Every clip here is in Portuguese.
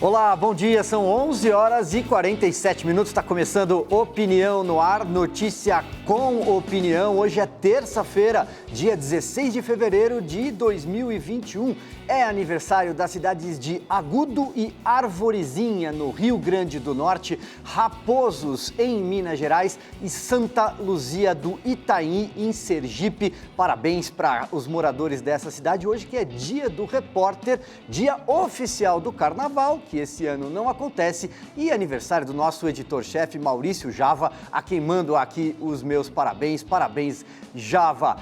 Olá, bom dia, são 11 horas e 47 minutos, está começando Opinião no Ar, notícia com opinião. Hoje é terça-feira, dia 16 de fevereiro de 2021. É aniversário das cidades de Agudo e Arvorezinha, no Rio Grande do Norte, Raposos, em Minas Gerais, e Santa Luzia do Itaim, em Sergipe. Parabéns para os moradores dessa cidade, hoje que é dia do repórter, dia oficial do Carnaval, que esse ano não acontece, e aniversário do nosso editor-chefe Maurício Java, a quem mando aqui os meus parabéns. Parabéns, Java.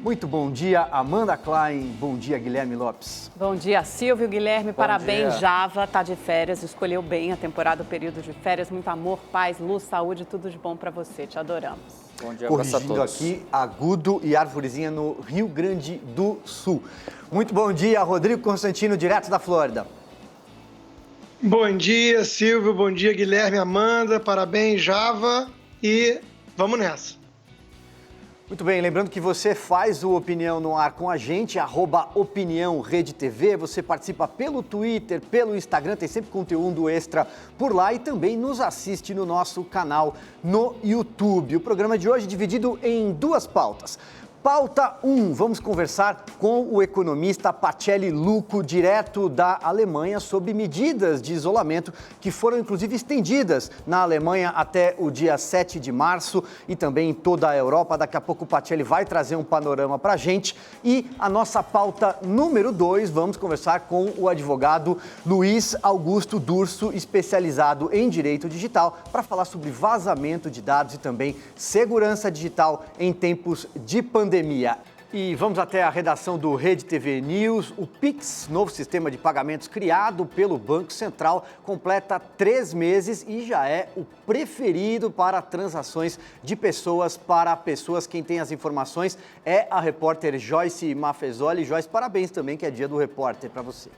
Muito bom dia, Amanda Klein. Bom dia, Guilherme Lopes. Bom dia, Silvio, Guilherme. Parabéns, dia. Java. Tá de férias, escolheu bem a temporada, o período de férias. Muito amor, paz, luz, saúde, tudo de bom para você. Te adoramos. Bom dia, corrigindo aqui, Agudo e Arvorezinha, no Rio Grande do Sul. Muito bom dia, Rodrigo Constantino, direto da Flórida. Bom dia, Silvio. Bom dia, Guilherme, Amanda. Parabéns, Java. E vamos nessa. Muito bem, lembrando que você faz o Opinião no Ar com a gente, @Opinião Rede TV, você participa pelo Twitter, pelo Instagram, tem sempre conteúdo extra por lá e também nos assiste no nosso canal no YouTube. O programa de hoje é dividido em duas pautas. Pauta 1, vamos conversar com o economista Pacelli Lucco, direto da Alemanha, sobre medidas de isolamento que foram inclusive estendidas na Alemanha até o dia 7 de março e também em toda a Europa. Daqui a pouco o Pacelli vai trazer um panorama para a gente. E a nossa pauta número 2, vamos conversar com o advogado Luiz Augusto Durso, especializado em direito digital, para falar sobre vazamento de dados e também segurança digital em tempos de pandemia. E vamos até a redação do Rede TV News. O Pix, novo sistema de pagamentos criado pelo Banco Central, completa 3 meses e já é o preferido para transações de pessoas para pessoas. Quem tem as informações é a repórter Joyce Maffezoli. Joyce, parabéns também, que é dia do repórter para você.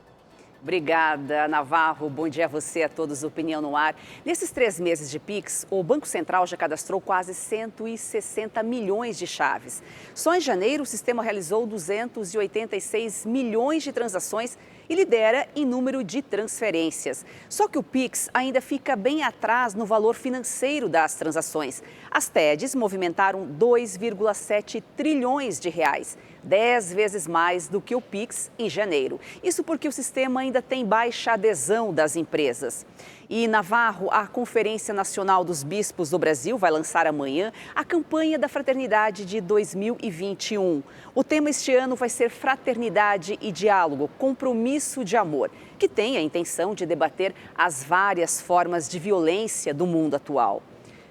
Obrigada, Navarro. Bom dia a você, a todos do Opinião no Ar. Nesses 3 meses de Pix, o Banco Central já cadastrou quase 160 milhões de chaves. Só em janeiro, o sistema realizou 286 milhões de transações e lidera em número de transferências. Só que o Pix ainda fica bem atrás no valor financeiro das transações. As TEDs movimentaram 2,7 trilhões de reais, 10 vezes mais do que o Pix em janeiro. Isso porque o sistema ainda tem baixa adesão das empresas. E, Navarro, a Conferência Nacional dos Bispos do Brasil vai lançar amanhã a campanha da Fraternidade de 2021. O tema este ano vai ser Fraternidade e Diálogo, Compromisso de Amor, que tem a intenção de debater as várias formas de violência do mundo atual.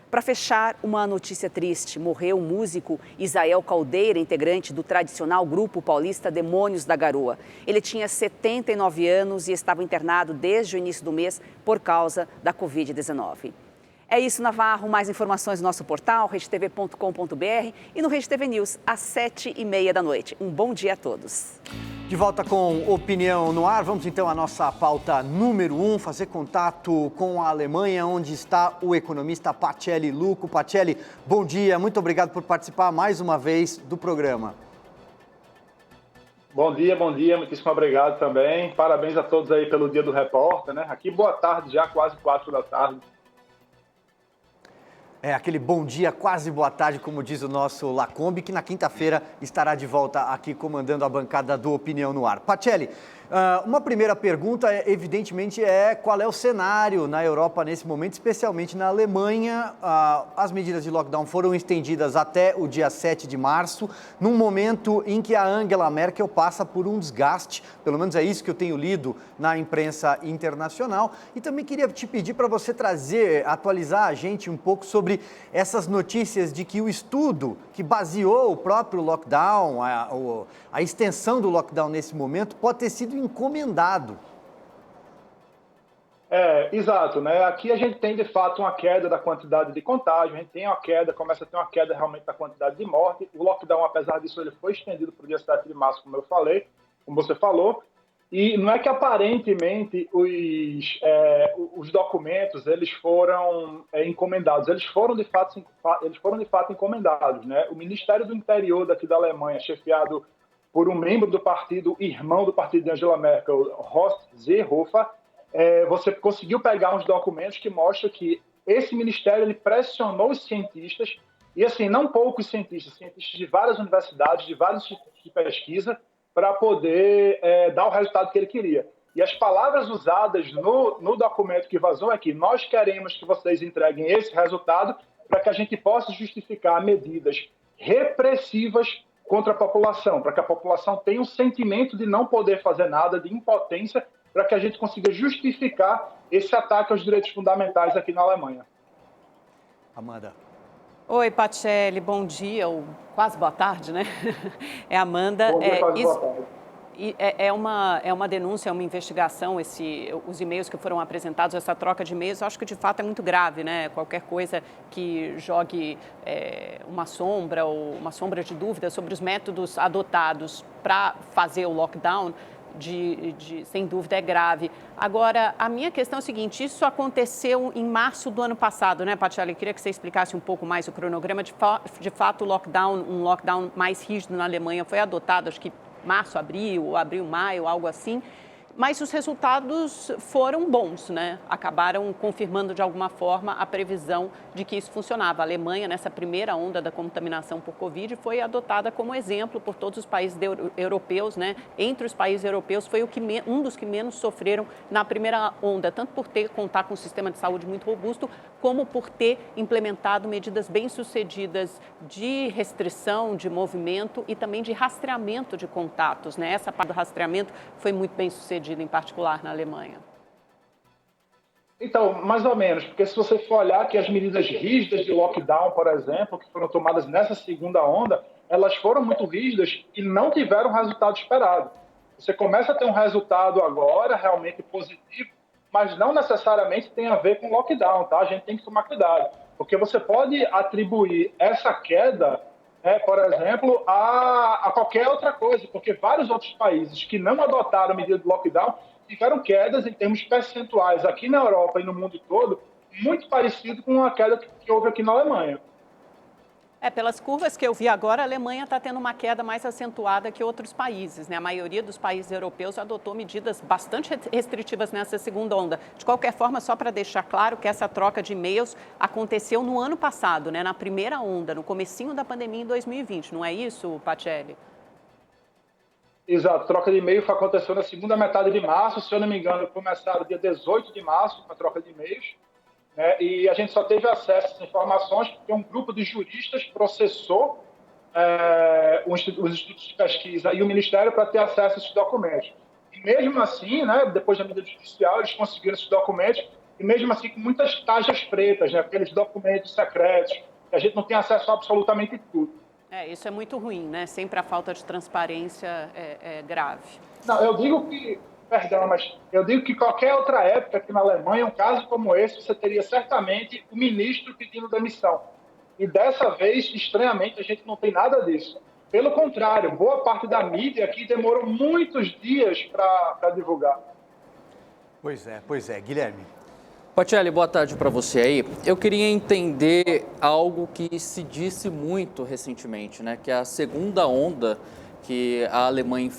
Para fechar, uma notícia triste. Morreu o músico Isael Caldeira, integrante do tradicional grupo paulista Demônios da Garoa. Ele tinha 79 anos e estava internado desde o início do mês por causa da Covid-19. É isso, Navarro. Mais informações no nosso portal, redetv.com.br e no Rede TV News, às 7h30 da noite. Um bom dia a todos. De volta com Opinião no Ar, vamos então à nossa pauta número 1, fazer contato com a Alemanha, onde está o economista Pacelli Lucco. Pacelli, bom dia, muito obrigado por participar mais uma vez do programa. Bom dia, muitíssimo obrigado também. Parabéns a todos aí pelo Dia do Repórter, né? Aqui, boa tarde já, quase 4 da tarde. É aquele bom dia, quase boa tarde, como diz o nosso Lacombe, que na quinta-feira estará de volta aqui comandando a bancada do Opinião no Ar. Pacelli, uma primeira pergunta, evidentemente, qual é o cenário na Europa nesse momento, especialmente na Alemanha. As medidas de lockdown foram estendidas até o dia 7 de março, num momento em que a Angela Merkel passa por um desgaste, pelo menos é isso que eu tenho lido na imprensa internacional. E também queria te pedir para você atualizar a gente um pouco sobre essas notícias de que o estudo que baseou o próprio lockdown, a extensão do lockdown nesse momento, pode ter sido encomendado. Exato, né? Aqui a gente tem, de fato, uma queda da quantidade de contágio, a gente tem começa a ter uma queda realmente da quantidade de morte. O lockdown, apesar disso, ele foi estendido para o dia 7 de março, como você falou, e não é que aparentemente os documentos eles foram encomendados, eles foram de fato encomendados, né? O Ministério do Interior daqui da Alemanha, chefiado por um membro do partido, irmão do partido de Angela Merkel, Horst Seehofer, você conseguiu pegar uns documentos que mostram que esse ministério ele pressionou os cientistas, e assim, não poucos cientistas de várias universidades, de vários institutos de pesquisa, para poder dar o resultado que ele queria. E as palavras usadas no documento que vazou é que nós queremos que vocês entreguem esse resultado para que a gente possa justificar medidas repressivas contra a população, para que a população tenha um sentimento de não poder fazer nada, de impotência, para que a gente consiga justificar esse ataque aos direitos fundamentais aqui na Alemanha. Amanda. Oi, Pacelli, bom dia, ou quase boa tarde, né? É Amanda. Bom dia, quase boa tarde. É uma denúncia, é uma investigação, os e-mails que foram apresentados, essa troca de e-mails, eu acho que de fato é muito grave, né? Qualquer coisa que jogue uma sombra de dúvida sobre os métodos adotados para fazer o lockdown, sem dúvida é grave. Agora, a minha questão é o seguinte, isso aconteceu em março do ano passado, né, Pacelli? Eu queria que você explicasse um pouco mais o cronograma. De fato, um lockdown mais rígido na Alemanha foi adotado, acho que março, abril, maio, algo assim. Mas os resultados foram bons, né? Acabaram confirmando de alguma forma a previsão de que isso funcionava. A Alemanha, nessa primeira onda da contaminação por Covid, foi adotada como exemplo por todos os países europeus, né? Entre os países europeus, foi um dos que menos sofreram na primeira onda, tanto por contar com um sistema de saúde muito robusto, como por ter implementado medidas bem-sucedidas de restrição de movimento e também de rastreamento de contatos, né? Essa parte do rastreamento foi muito bem-sucedida, em particular na Alemanha. Então, mais ou menos, porque se você for olhar que as medidas rígidas de lockdown, por exemplo, que foram tomadas nessa segunda onda, elas foram muito rígidas e não tiveram o resultado esperado. Você começa a ter um resultado agora realmente positivo, mas não necessariamente tem a ver com lockdown, tá? A gente tem que tomar cuidado, porque você pode atribuir essa queda, por exemplo, a qualquer outra coisa, porque vários outros países que não adotaram a medida de lockdown tiveram quedas em termos percentuais aqui na Europa e no mundo todo, muito parecido com a queda que houve aqui na Alemanha. Pelas curvas que eu vi agora, a Alemanha está tendo uma queda mais acentuada que outros países, né? A maioria dos países europeus adotou medidas bastante restritivas nessa segunda onda. De qualquer forma, só para deixar claro que essa troca de e-mails aconteceu no ano passado, né? Na primeira onda, no comecinho da pandemia em 2020, não é isso, Pacelli? Exato, troca de e-mail aconteceu na segunda metade de março, se eu não me engano, começaram dia 18 de março com a troca de e-mails. E a gente só teve acesso a essas informações porque um grupo de juristas processou os institutos de pesquisa e o Ministério para ter acesso a esses documentos. E mesmo assim, né, depois da medida judicial, eles conseguiram esses documentos, e mesmo assim com muitas taxas pretas, né, aqueles documentos secretos, que a gente não tem acesso a absolutamente tudo. Isso é muito ruim, né? Sempre a falta de transparência é grave. Não, eu digo que qualquer outra época aqui na Alemanha, um caso como esse, você teria certamente o ministro pedindo demissão. E dessa vez, estranhamente, a gente não tem nada disso. Pelo contrário, boa parte da mídia aqui demorou muitos dias para divulgar. Pois é. Guilherme. Pacelli, boa tarde para você aí. Eu queria entender algo que se disse muito recentemente, né? Que a segunda onda que a Alemanha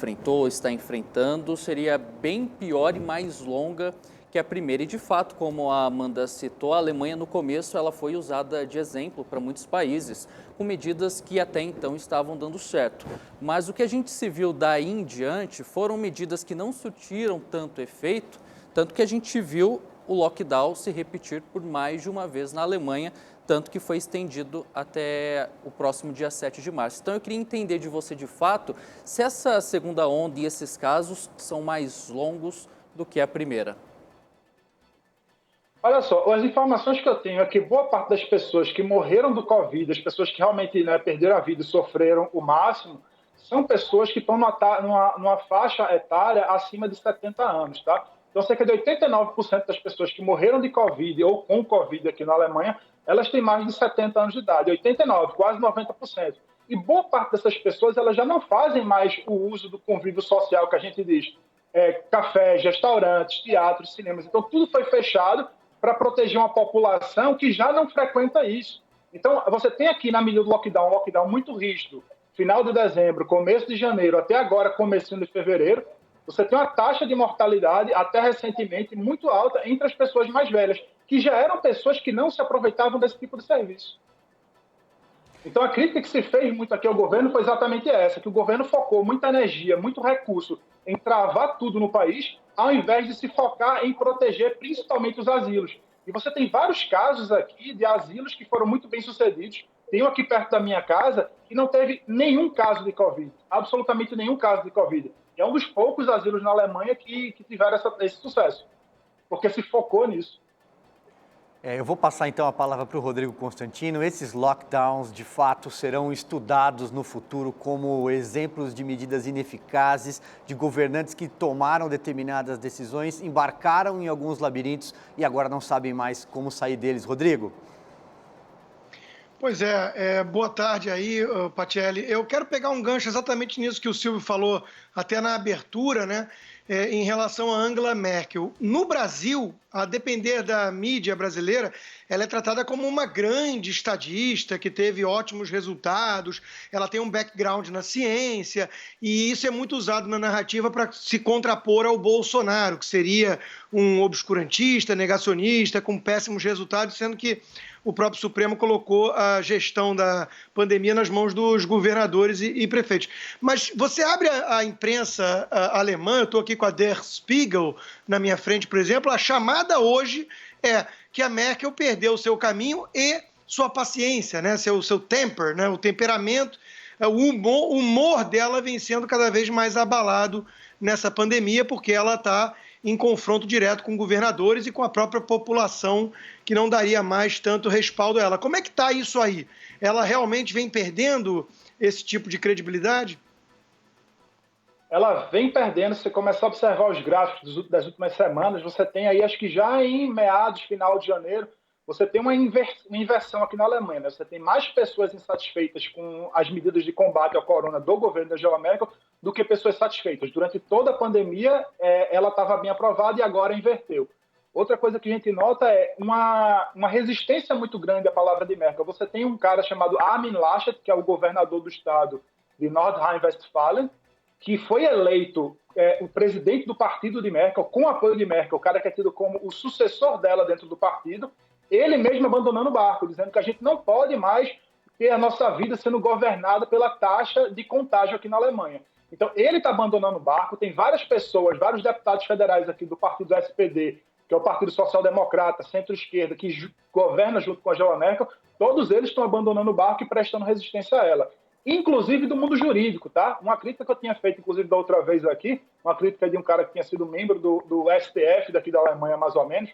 está enfrentando, seria bem pior e mais longa que a primeira. E, de fato, como a Amanda citou, a Alemanha, no começo, ela foi usada de exemplo para muitos países, com medidas que até então estavam dando certo. Mas o que a gente se viu daí em diante foram medidas que não surtiram tanto efeito, tanto que a gente viu o lockdown se repetir por mais de uma vez na Alemanha, tanto que foi estendido até o próximo dia 7 de março. Então, eu queria entender de você, de fato, se essa segunda onda e esses casos são mais longos do que a primeira. Olha só, as informações que eu tenho é que boa parte das pessoas que morreram do Covid, as pessoas que realmente, né, perderam a vida e sofreram o máximo, são pessoas que estão numa faixa etária acima de 70 anos, tá? Então, cerca de 89% das pessoas que morreram de Covid ou com Covid aqui na Alemanha, elas têm mais de 70 anos de idade, 89%, quase 90%. E boa parte dessas pessoas, elas já não fazem mais o uso do convívio social que a gente diz. Cafés, restaurantes, teatros, cinemas. Então, tudo foi fechado para proteger uma população que já não frequenta isso. Então, você tem aqui na medida do lockdown, um lockdown muito rígido, final de dezembro, começo de janeiro, até agora, comecinho de fevereiro. você tem uma taxa de mortalidade, até recentemente, muito alta entre as pessoas mais velhas, que já eram pessoas que não se aproveitavam desse tipo de serviço. Então, a crítica que se fez muito aqui ao governo foi exatamente essa, que o governo focou muita energia, muito recurso em travar tudo no país, ao invés de se focar em proteger principalmente os asilos. E você tem vários casos aqui de asilos que foram muito bem sucedidos. Tem um aqui perto da minha casa que não teve nenhum caso de Covid, absolutamente nenhum caso de Covid. E é um dos poucos asilos na Alemanha que tiveram esse sucesso, porque se focou nisso. Eu vou passar então a palavra para o Rodrigo Constantino. Esses lockdowns, de fato, serão estudados no futuro como exemplos de medidas ineficazes, de governantes que tomaram determinadas decisões, embarcaram em alguns labirintos e agora não sabem mais como sair deles. Rodrigo? Pois é, boa tarde aí, Patielli. Eu quero pegar um gancho exatamente nisso que o Silvio falou até na abertura, né? Em relação a Angela Merkel. No Brasil, a depender da mídia brasileira, ela é tratada como uma grande estadista que teve ótimos resultados, ela tem um background na ciência e isso é muito usado na narrativa para se contrapor ao Bolsonaro, que seria um obscurantista, negacionista, com péssimos resultados, sendo que o próprio Supremo colocou a gestão da pandemia nas mãos dos governadores e prefeitos. Mas você abre a imprensa alemã, eu estou aqui com a Der Spiegel na minha frente, por exemplo, a chamada hoje é que a Merkel perdeu o seu caminho e sua paciência, né? seu temper, né? O temperamento, o humor dela vem sendo cada vez mais abalado nessa pandemia, porque ela está em confronto direto com governadores e com a própria população, que não daria mais tanto respaldo a ela. Como é que está isso aí? Ela realmente vem perdendo esse tipo de credibilidade? Ela vem perdendo. Se você começar a observar os gráficos das últimas semanas, você tem aí, acho que já em meados, final de janeiro, você tem uma inversão aqui na Alemanha. Né? Você tem mais pessoas insatisfeitas com as medidas de combate ao corona do governo da Angela Merkel do que pessoas satisfeitas. Durante toda a pandemia, ela estava bem aprovada e agora inverteu. Outra coisa que a gente nota é uma resistência muito grande à palavra de Merkel. Você tem um cara chamado Armin Laschet, que é o governador do estado de Nordrhein-Westfalen, que foi eleito o presidente do partido de Merkel, com apoio de Merkel, o cara que é tido como o sucessor dela dentro do partido, ele mesmo abandonando o barco, dizendo que a gente não pode mais ter a nossa vida sendo governada pela taxa de contágio aqui na Alemanha. Então, ele está abandonando o barco, tem várias pessoas, vários deputados federais aqui do partido SPD, que é o Partido Social Democrata, centro-esquerda, que governa junto com a Angela Merkel, todos eles estão abandonando o barco e prestando resistência a ela. Inclusive do mundo jurídico, tá? Uma crítica que eu tinha feito, inclusive, da outra vez aqui, uma crítica de um cara que tinha sido membro do STF daqui da Alemanha, mais ou menos,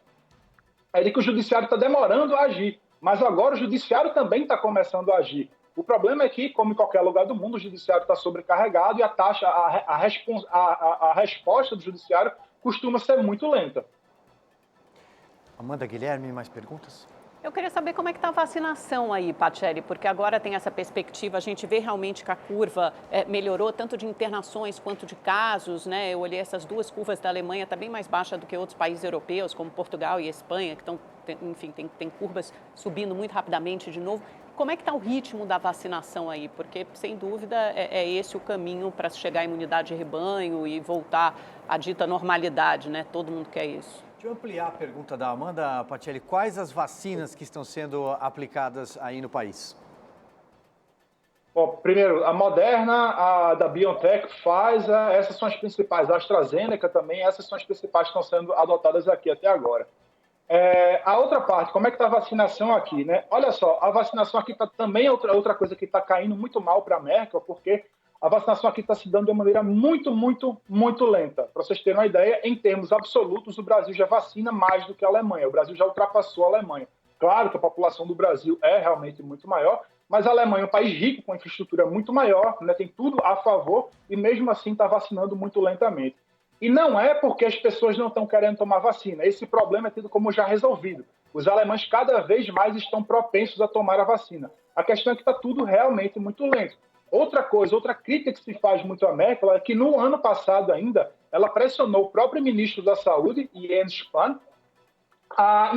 é de que o judiciário está demorando a agir, mas agora o judiciário também está começando a agir. O problema é que, como em qualquer lugar do mundo, o judiciário está sobrecarregado e a resposta do judiciário costuma ser muito lenta. Amanda, Guilherme, mais perguntas? Eu queria saber como é que está a vacinação aí, Patielli, porque agora tem essa perspectiva, a gente vê realmente que a curva melhorou, tanto de internações quanto de casos, né? Eu olhei essas duas curvas da Alemanha, está bem mais baixa do que outros países europeus, como Portugal e Espanha, que estão, enfim, tem curvas subindo muito rapidamente de novo. Como é que está o ritmo da vacinação aí? Porque, sem dúvida, é esse o caminho para chegar à imunidade de rebanho e voltar à dita normalidade, né? Todo mundo quer isso. Deixa eu ampliar a pergunta da Amanda, Patielli. Quais as vacinas que estão sendo aplicadas aí no país? Bom, primeiro, a Moderna, a da BioNTech, Pfizer, essas são as principais. A AstraZeneca também, essas são as principais que estão sendo adotadas aqui até agora. A outra parte, como é que está a vacinação aqui, né? Olha só, a vacinação aqui tá, também é outra coisa que está caindo muito mal para a Merkel, porque a vacinação aqui está se dando de uma maneira muito, muito, muito lenta. Para vocês terem uma ideia, em termos absolutos, o Brasil já vacina mais do que a Alemanha. O Brasil já ultrapassou a Alemanha. Claro que a população do Brasil é realmente muito maior, mas a Alemanha é um país rico, com infraestrutura muito maior, né, tem tudo a favor e mesmo assim está vacinando muito lentamente. E não é porque as pessoas não estão querendo tomar vacina. Esse problema é tido como já resolvido. Os alemães cada vez mais estão propensos a tomar a vacina. A questão é que está tudo realmente muito lento. Outra coisa, outra crítica que se faz muito à Merkel é que no ano passado ainda, ela pressionou o próprio ministro da Saúde, Jens Spahn, a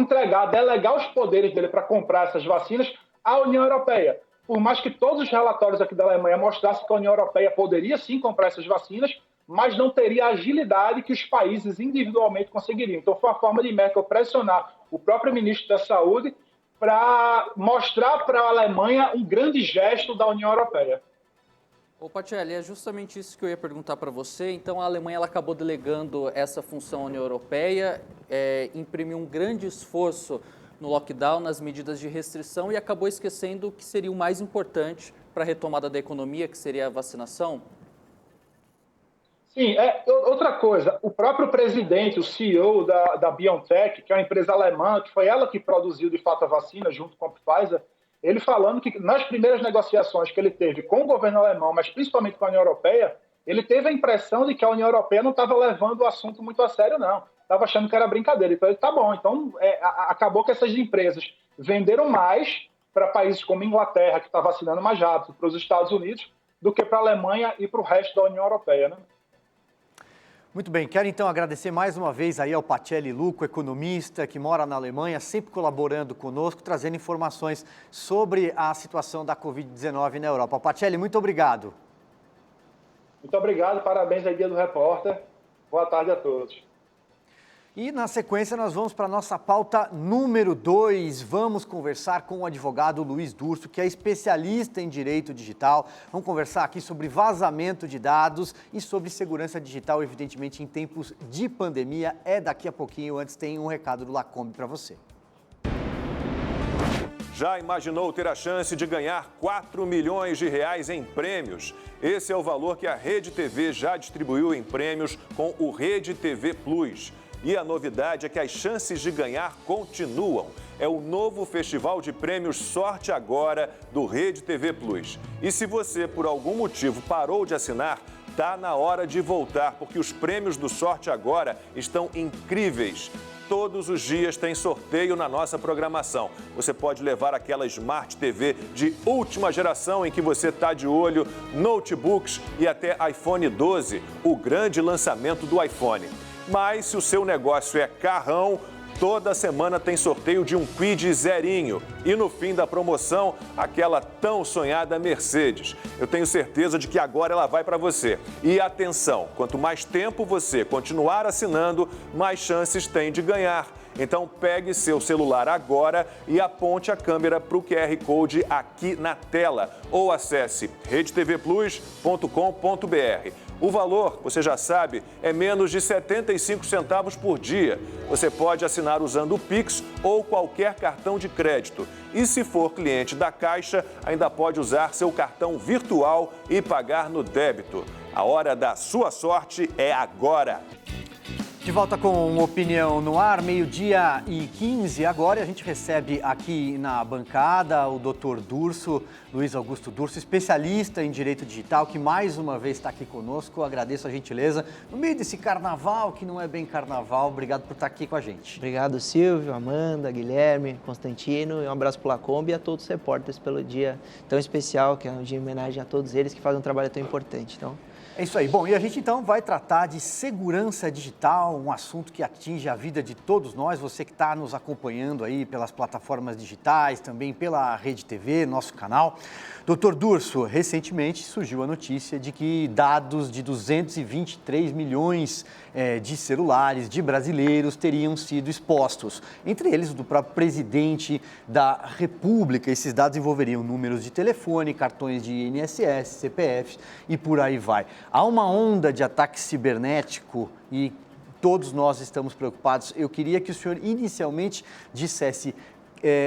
delegar os poderes dele para comprar essas vacinas à União Europeia. Por mais que todos os relatórios aqui da Alemanha mostrassem que a União Europeia poderia sim comprar essas vacinas, mas não teria a agilidade que os países individualmente conseguiriam. Então, foi uma forma de Merkel pressionar o próprio ministro da Saúde para mostrar para a Alemanha um grande gesto da União Europeia. Ô, Patielli, é justamente isso que eu ia perguntar para você. Então, a Alemanha ela acabou delegando essa função à União Europeia, imprimiu um grande esforço no lockdown, nas medidas de restrição e acabou esquecendo o que seria o mais importante para a retomada da economia, que seria a vacinação? Sim, outra coisa, o próprio presidente, o CEO da BioNTech, que é uma empresa alemã, que foi ela que produziu de fato a vacina junto com a Pfizer, ele falando que nas primeiras negociações que ele teve com o governo alemão, mas principalmente com a União Europeia, ele teve a impressão de que a União Europeia não estava levando o assunto muito a sério, não. Estava achando que era brincadeira. Então, ele tá bom. Então, acabou que essas empresas venderam mais para países como a Inglaterra, que está vacinando mais rápido, para os Estados Unidos, do que para a Alemanha e para o resto da União Europeia, né? Muito bem, quero então agradecer mais uma vez aí ao Patielli Lucco, economista que mora na Alemanha, sempre colaborando conosco, trazendo informações sobre a situação da Covid-19 na Europa. Patielli, muito obrigado. Muito obrigado, parabéns aí, Dia do Repórter. Boa tarde a todos. E na sequência nós vamos para a nossa pauta número 2. Vamos conversar com o advogado Luiz Durso, que é especialista em direito digital. Vamos conversar aqui sobre vazamento de dados e sobre segurança digital, evidentemente em tempos de pandemia. É daqui a pouquinho, antes tem um recado do Lacombe para você. Já imaginou ter a chance de ganhar R$4 milhões em prêmios? Esse é o valor que a Rede TV já distribuiu em prêmios com o Rede TV Plus. E a novidade é que as chances de ganhar continuam. É o novo Festival de Prêmios Sorte Agora do Rede TV Plus. E se você, por algum motivo, parou de assinar, tá na hora de voltar, porque os prêmios do Sorte Agora estão incríveis. Todos os dias tem sorteio na nossa programação. Você pode levar aquela Smart TV de última geração em que você está de olho, notebooks e até iPhone 12, o grande lançamento do iPhone. Mas se o seu negócio é carrão, toda semana tem sorteio de um Kwid zerinho. E no fim da promoção, aquela tão sonhada Mercedes. Eu tenho certeza de que agora ela vai para você. E atenção, quanto mais tempo você continuar assinando, mais chances tem de ganhar. Então pegue seu celular agora e aponte a câmera para o QR Code aqui na tela. Ou acesse redetvplus.com.br. O valor, você já sabe, é menos de 75 centavos por dia. Você pode assinar usando o Pix ou qualquer cartão de crédito. E se for cliente da Caixa, ainda pode usar seu cartão virtual e pagar no débito. A hora da sua sorte é agora. De volta com Opinião no Ar, 12h15 agora, e a gente recebe aqui na bancada o Dr. Durso, Luiz Augusto Durso, especialista em direito digital, que mais uma vez está aqui conosco. Eu agradeço a gentileza. No meio desse carnaval, que não é bem carnaval, obrigado por estar aqui com a gente. Obrigado, Silvio, Amanda, Guilherme, Constantino, e um abraço para o Lacombe e a todos os repórteres pelo dia tão especial, que é um dia em homenagem a todos eles que fazem um trabalho tão importante. Então, é isso aí. Bom, e a gente então vai tratar de segurança digital, um assunto que atinge a vida de todos nós, você que está nos acompanhando aí pelas plataformas digitais, também pela Rede TV, nosso canal. Doutor Durso, recentemente surgiu a notícia de que dados de 223 milhões de celulares de brasileiros teriam sido expostos, entre eles do próprio presidente da República. Esses dados envolveriam números de telefone, cartões de INSS, CPFs e por aí vai. Há uma onda de ataque cibernético e todos nós estamos preocupados. Eu queria que o senhor inicialmente dissesse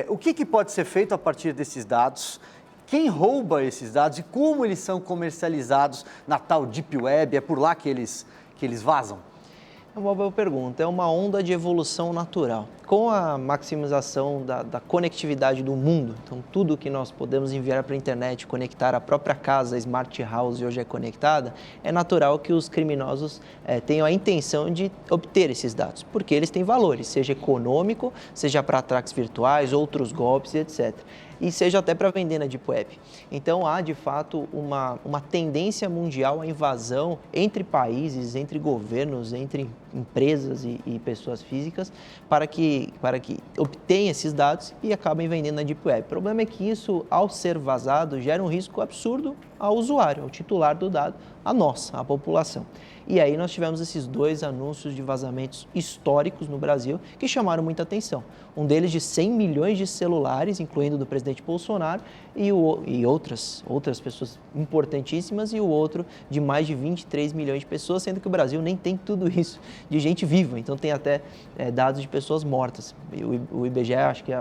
o que pode ser feito a partir desses dados, quem rouba esses dados e como eles são comercializados na tal Deep Web. É por lá que eles vazam? É uma boa pergunta. É uma onda de evolução natural. Com a maximização da conectividade do mundo, então tudo que nós podemos enviar para a internet, conectar a própria casa, a Smart House hoje é conectada, é natural que os criminosos tenham a intenção de obter esses dados, porque eles têm valores, seja econômico, seja para ataques virtuais, outros golpes, etc. E seja até para vender na Deep Web. Então há, de fato, uma tendência mundial à invasão entre países, entre governos, entre empresas e pessoas físicas para que obtenham esses dados e acabem vendendo na Deep Web. O problema é que isso, ao ser vazado, gera um risco absurdo ao usuário, ao titular do dado, a população. E aí nós tivemos esses 2 anúncios de vazamentos históricos no Brasil que chamaram muita atenção. Um deles de 100 milhões de celulares, incluindo do presidente Bolsonaro, e outras pessoas importantíssimas, e o outro de mais de 23 milhões de pessoas, sendo que o Brasil nem tem tudo isso de gente viva, então tem até dados de pessoas mortas. O IBGE acho que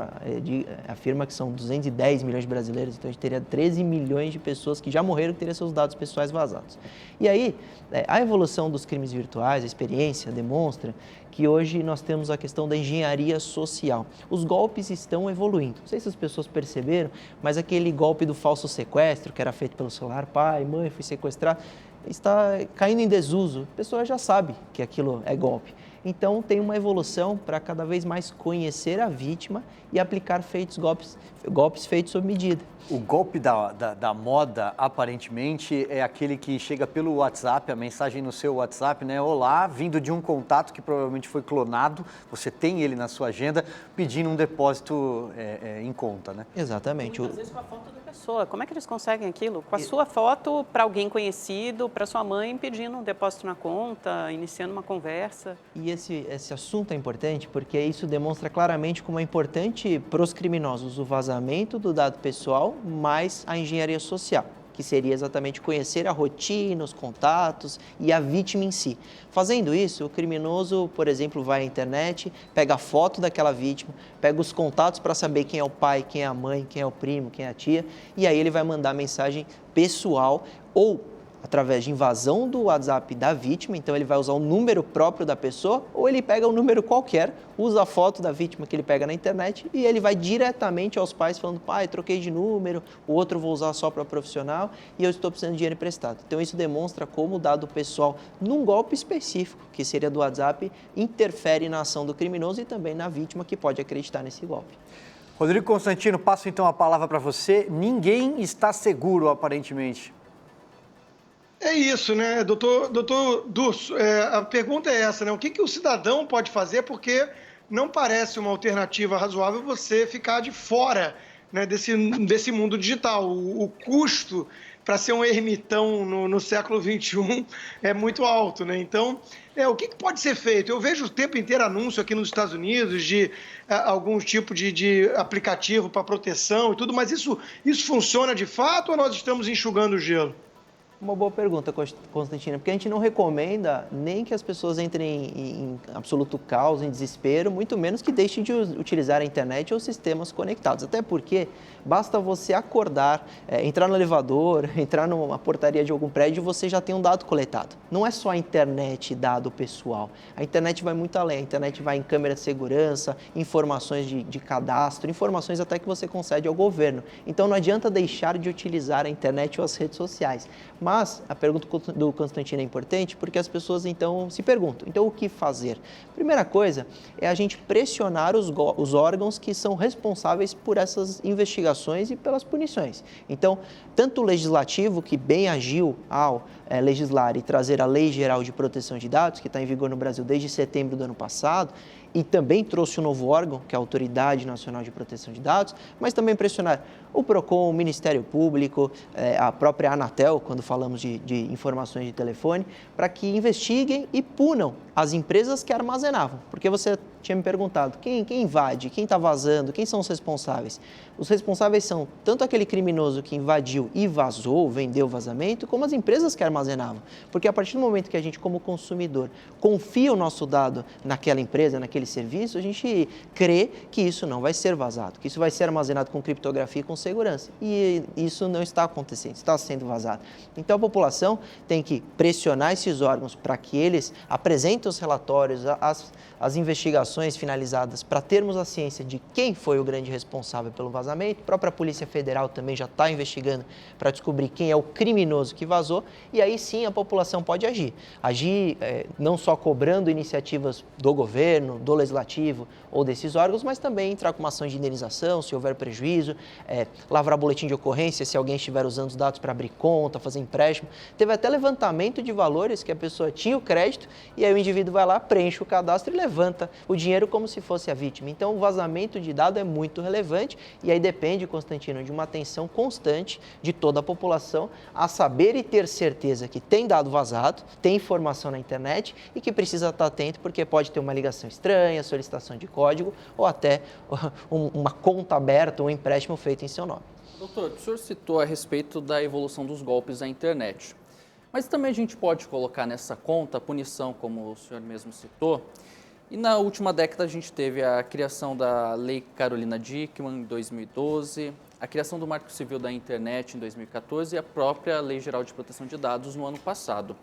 afirma que são 210 milhões de brasileiros, então a gente teria 13 milhões de pessoas que já morreram que teriam seus dados pessoais vazados. E aí, a evolução dos crimes virtuais, a experiência demonstra que hoje nós temos a questão da engenharia social. Os golpes estão evoluindo. Não sei se as pessoas perceberam, mas aquele golpe do falso sequestro, que era feito pelo celular, pai, mãe, fui sequestrar, está caindo em desuso. A pessoa já sabe que aquilo é golpe. Então, tem uma evolução para cada vez mais conhecer a vítima e aplicar golpes feitos sob medida. O golpe da moda, aparentemente, é aquele que chega pelo WhatsApp, a mensagem no seu WhatsApp, né? Olá, vindo de um contato que provavelmente foi clonado, você tem ele na sua agenda, pedindo um depósito em conta, né? Exatamente. Muitas vezes com a foto da pessoa. Como é que eles conseguem aquilo? Com a sua foto para alguém conhecido, para sua mãe, pedindo um depósito na conta, iniciando uma conversa. E esse assunto é importante porque isso demonstra claramente como é importante para os criminosos o vazamento do dado pessoal, mais a engenharia social, que seria exatamente conhecer a rotina, os contatos e a vítima em si. Fazendo isso, o criminoso, por exemplo, vai à internet, pega a foto daquela vítima, pega os contatos para saber quem é o pai, quem é a mãe, quem é o primo, quem é a tia, e aí ele vai mandar mensagem pessoal ou através de invasão do WhatsApp da vítima, então ele vai usar o número próprio da pessoa, ou ele pega um número qualquer, usa a foto da vítima que ele pega na internet e ele vai diretamente aos pais falando, pai, troquei de número, o outro vou usar só para profissional e eu estou precisando de dinheiro emprestado. Então isso demonstra como o dado pessoal, num golpe específico, que seria do WhatsApp, interfere na ação do criminoso e também na vítima que pode acreditar nesse golpe. Rodrigo Constantino, passo então a palavra para você. Ninguém está seguro, aparentemente. É isso, né, doutor Durso? A pergunta é essa, né? O que o cidadão pode fazer? Porque não parece uma alternativa razoável você ficar de fora, né, desse mundo digital. O custo para ser um ermitão no século XXI é muito alto, né? Então, o que pode ser feito? Eu vejo o tempo inteiro anúncio aqui nos Estados Unidos de algum tipo de aplicativo para proteção e tudo, mas isso funciona de fato ou nós estamos enxugando o gelo? Uma boa pergunta, Constantino, porque a gente não recomenda nem que as pessoas entrem em absoluto caos, em desespero, muito menos que deixem de utilizar a internet ou sistemas conectados. Até porque basta você acordar, entrar no elevador, entrar numa portaria de algum prédio e você já tem um dado coletado. Não é só a internet dado pessoal. A internet vai muito além. A internet vai em câmera de segurança, informações de cadastro, informações até que você concede ao governo. Então não adianta deixar de utilizar a internet ou as redes sociais. Mas a pergunta do Constantino é importante porque as pessoas então se perguntam, então o que fazer? Primeira coisa é a gente pressionar os órgãos que são responsáveis por essas investigações e pelas punições. Então, tanto o legislativo, que bem agiu ao legislar e trazer a Lei Geral de Proteção de Dados, que está em vigor no Brasil desde setembro do ano passado, e também trouxe um novo órgão, que é a Autoridade Nacional de Proteção de Dados, mas também pressionar o PROCON, o Ministério Público, a própria Anatel, quando falamos de informações de telefone, para que investiguem e punam as empresas que armazenavam. Porque você tinha me perguntado, quem invade, quem está vazando, quem são os responsáveis? Os responsáveis são tanto aquele criminoso que invadiu e vazou, vendeu o vazamento, como as empresas que armazenavam. Porque a partir do momento que a gente, como consumidor, confia o nosso dado naquela empresa, naquele serviço, a gente crê que isso não vai ser vazado, que isso vai ser armazenado com criptografia e com segurança. E isso não está acontecendo, está sendo vazado. Então a população tem que pressionar esses órgãos para que eles apresentem os relatórios, as investigações finalizadas, para termos a ciência de quem foi o grande responsável pelo vazamento. A própria Polícia Federal também já está investigando para descobrir quem é o criminoso que vazou, e aí sim a população pode agir. Agir não só cobrando iniciativas do governo, do Legislativo ou desses órgãos, mas também entrar com uma ação de indenização, se houver prejuízo, lavrar boletim de ocorrência se alguém estiver usando os dados para abrir conta, fazer empréstimo. Teve até levantamento de valores que a pessoa tinha o crédito e aí o indivíduo vai lá, preenche o cadastro e levanta o dinheiro como se fosse a vítima. Então, o vazamento de dado é muito relevante e aí depende, Constantino, de uma atenção constante de toda a população a saber e ter certeza que tem dado vazado, tem informação na internet e que precisa estar atento porque pode ter uma ligação estranha, solicitação de código ou até uma conta aberta ou um empréstimo feito em seu nome. Doutor, o senhor citou a respeito da evolução dos golpes na internet, mas também a gente pode colocar nessa conta a punição, como o senhor mesmo citou. E na última década a gente teve a criação da Lei Carolina Dickmann em 2012, a criação do Marco Civil da Internet em 2014 e a própria Lei Geral de Proteção de Dados no ano passado.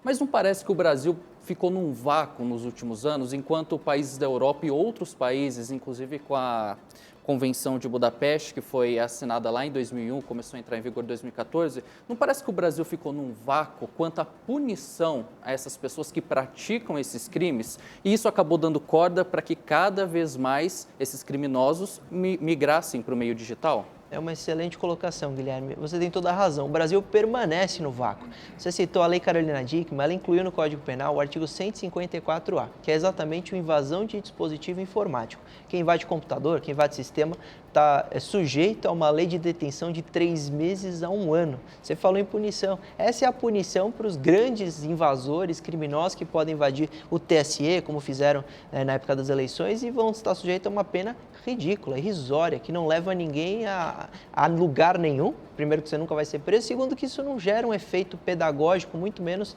Mas não parece que o Brasil ficou num vácuo nos últimos anos, enquanto países da Europa e outros países, inclusive com a Convenção de Budapeste, que foi assinada lá em 2001, começou a entrar em vigor em 2014, não parece que o Brasil ficou num vácuo quanto à punição a essas pessoas que praticam esses crimes? E isso acabou dando corda para que cada vez mais esses criminosos migrassem para o meio digital? É uma excelente colocação, Guilherme. Você tem toda a razão. O Brasil permanece no vácuo. Você citou a Lei Carolina Dickmann, ela incluiu no Código Penal o artigo 154A, que é exatamente a invasão de dispositivo informático. Quem invade computador, quem invade sistema, está sujeito a uma lei de detenção de 3 meses a 1 ano. Você falou em punição. Essa é a punição para os grandes invasores, criminosos que podem invadir o TSE, como fizeram na época das eleições, e vão estar sujeitos a uma pena ridícula, irrisória, que não leva ninguém a lugar nenhum. Primeiro, que você nunca vai ser preso. Segundo, que isso não gera um efeito pedagógico, muito menos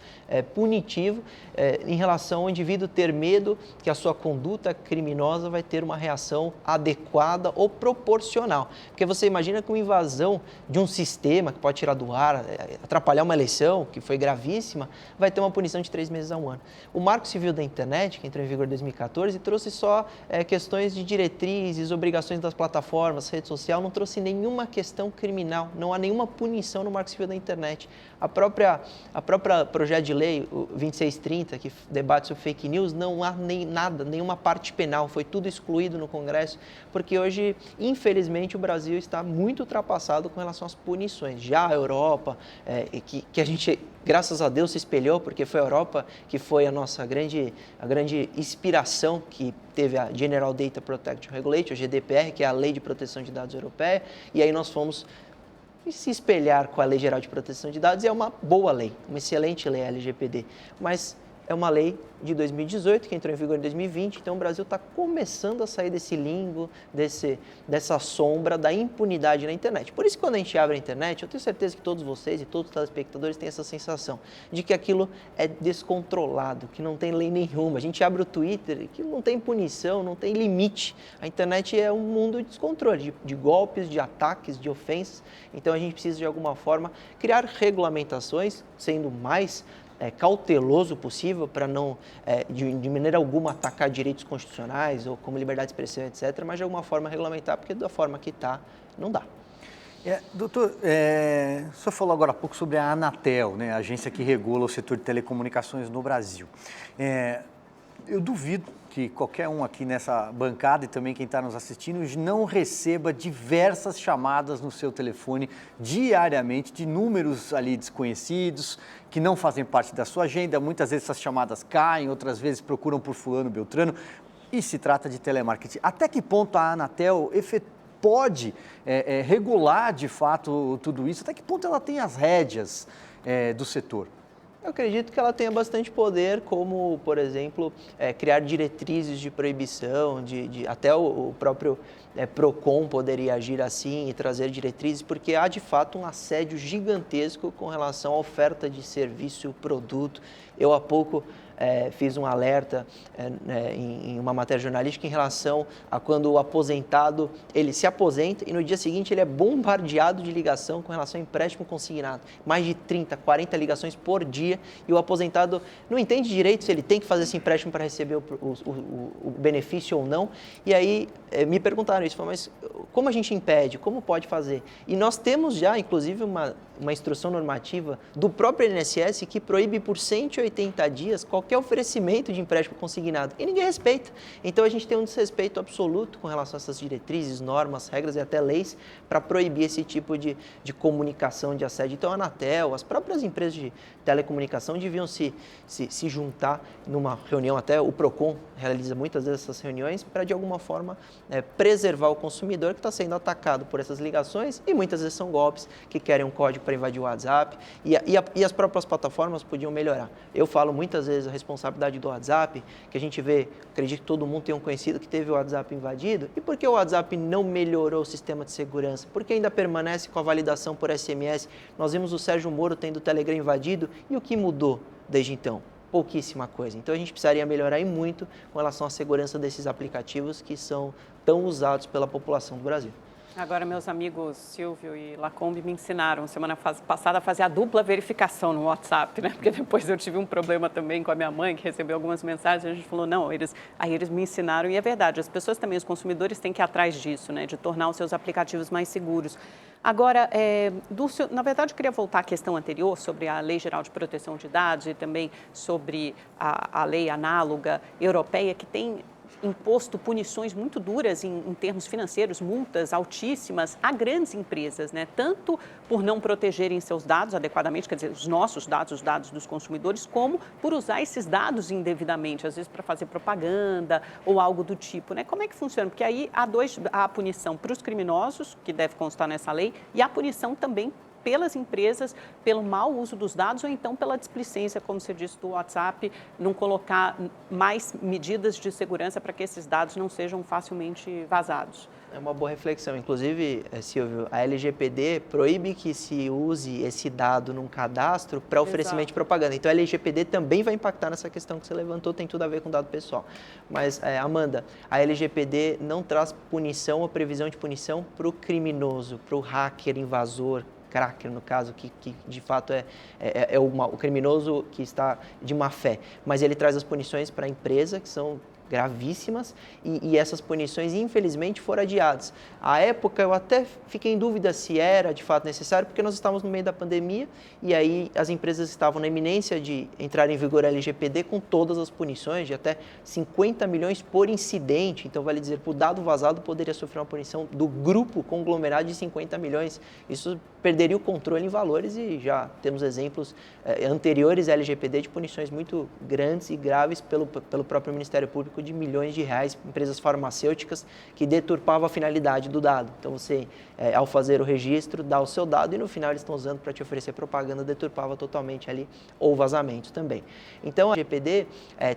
punitivo, em relação ao indivíduo ter medo que a sua conduta criminosa vai ter uma reação adequada ou proporcional. Porque você imagina que uma invasão de um sistema que pode tirar do ar, atrapalhar uma eleição, que foi gravíssima, vai ter uma punição de 3 meses a 1 ano. O Marco Civil da Internet, que entrou em vigor em 2014, trouxe só questões de diretrizes, obrigações das plataformas, rede social, não trouxe nenhuma questão criminal, não há nenhuma punição no Marco Civil da Internet. A própria projeto de lei, o 2630, que debate sobre fake news, não há nenhuma parte penal, foi tudo excluído no Congresso, porque hoje, infelizmente, o Brasil está muito ultrapassado com relação às punições. Já a Europa, que a gente, graças a Deus, se espelhou, porque foi a Europa que foi a nossa grande inspiração, que teve a General Data Protection Regulation, a GDPR, que é a Lei de Proteção de Dados Europeia, e aí nós fomos se espelhar com a Lei Geral de Proteção de Dados. É uma boa lei, uma excelente lei, a LGPD, mas é uma lei de 2018, que entrou em vigor em 2020, então o Brasil está começando a sair desse limbo, dessa sombra da impunidade na internet. Por isso que quando a gente abre a internet, eu tenho certeza que todos vocês e todos os telespectadores têm essa sensação de que aquilo é descontrolado, que não tem lei nenhuma. A gente abre o Twitter, que não tem punição, não tem limite. A internet é um mundo de descontrole, de golpes, de ataques, de ofensas. Então a gente precisa de alguma forma criar regulamentações, sendo mais cauteloso possível para não, de maneira alguma, atacar direitos constitucionais ou como liberdade de expressão, etc., mas de alguma forma regulamentar, porque da forma que está, não dá. Doutor, o senhor falou agora há pouco sobre a Anatel, né, a agência que regula o setor de telecomunicações no Brasil. Eu duvido que qualquer um aqui nessa bancada e também quem está nos assistindo não receba diversas chamadas no seu telefone diariamente de números ali desconhecidos, que não fazem parte da sua agenda. Muitas vezes essas chamadas caem, outras vezes procuram por fulano, beltrano, e se trata de telemarketing. Até que ponto a Anatel pode regular de fato tudo isso? Até que ponto ela tem as rédeas do setor? Eu acredito que ela tenha bastante poder, como, por exemplo, criar diretrizes de proibição, até o próprio PROCON poderia agir assim e trazer diretrizes, porque há de fato um assédio gigantesco com relação à oferta de serviço, produto. Eu há pouco fiz um alerta em uma matéria jornalística em relação a quando o aposentado, ele se aposenta e no dia seguinte ele é bombardeado de ligação com relação ao empréstimo consignado. Mais de 30, 40 ligações por dia e o aposentado não entende direito se ele tem que fazer esse empréstimo para receber o benefício ou não. E aí me perguntaram isso, mas como a gente impede, como pode fazer? E nós temos já, inclusive, uma instrução normativa do próprio INSS que proíbe por 180 180 dias qualquer oferecimento de empréstimo consignado e ninguém respeita. Então a gente tem um desrespeito absoluto com relação a essas diretrizes, normas, regras e até leis para proibir esse tipo de comunicação, de assédio. Então a Anatel, as próprias empresas de telecomunicação deviam se juntar numa reunião, até o Procon realiza muitas vezes essas reuniões para de alguma forma preservar o consumidor que está sendo atacado por essas ligações e muitas vezes são golpes que querem um código para invadir o WhatsApp e as próprias plataformas podiam melhorar. Eu falo muitas vezes a responsabilidade do WhatsApp, que a gente vê, acredito que todo mundo tem um conhecido que teve o WhatsApp invadido, e por que o WhatsApp não melhorou o sistema de segurança? Porque ainda permanece com a validação por SMS. Nós vimos o Sérgio Moro tendo o Telegram invadido e o que mudou desde então? Pouquíssima coisa. Então a gente precisaria melhorar e muito com relação à segurança desses aplicativos que são tão usados pela população do Brasil. Agora, meus amigos Silvio e Lacombe me ensinaram semana passada a fazer a dupla verificação no WhatsApp, né? Porque depois eu tive um problema também com a minha mãe, que recebeu algumas mensagens, e a gente falou, não, eles me ensinaram, e é verdade, as pessoas também, os consumidores têm que ir atrás disso, né? De tornar os seus aplicativos mais seguros. Agora, Dulcio, na verdade, eu queria voltar à questão anterior sobre a Lei Geral de Proteção de Dados e também sobre a lei análoga europeia, que tem imposto punições muito duras em termos financeiros, multas altíssimas a grandes empresas, né? Tanto por não protegerem seus dados adequadamente, quer dizer, os nossos dados, os dados dos consumidores, como por usar esses dados indevidamente, às vezes para fazer propaganda ou algo do tipo, né? Como é que funciona? Porque aí há a punição para os criminosos, que deve constar nessa lei, e a punição também pelas empresas, pelo mau uso dos dados ou então pela displicência, como você disse, do WhatsApp, não colocar mais medidas de segurança para que esses dados não sejam facilmente vazados. É uma boa reflexão. Inclusive, Silvio, a LGPD proíbe que se use esse dado num cadastro para oferecimento de propaganda. Então, a LGPD também vai impactar nessa questão que você levantou, tem tudo a ver com dado pessoal. Mas, Amanda, a LGPD não traz punição ou previsão de punição para o criminoso, para o hacker, invasor, cracker, no caso, que de fato é o criminoso que está de má fé. Mas ele traz as punições para a empresa, que são gravíssimas, e essas punições, infelizmente, foram adiadas. À época, eu até fiquei em dúvida se era, de fato, necessário, porque nós estávamos no meio da pandemia, e aí as empresas estavam na iminência de entrar em vigor a LGPD com todas as punições, de até 50 milhões por incidente. Então, vale dizer, o dado vazado poderia sofrer uma punição do grupo conglomerado de 50 milhões. Isso perderia o controle em valores e já temos exemplos anteriores à LGPD de punições muito grandes e graves pelo próprio Ministério Público de milhões de reais, empresas farmacêuticas que deturpavam a finalidade do dado. Então você, ao fazer o registro, dá o seu dado e no final eles estão usando para te oferecer propaganda, deturpava totalmente ali, ou vazamento também. Então a LGPD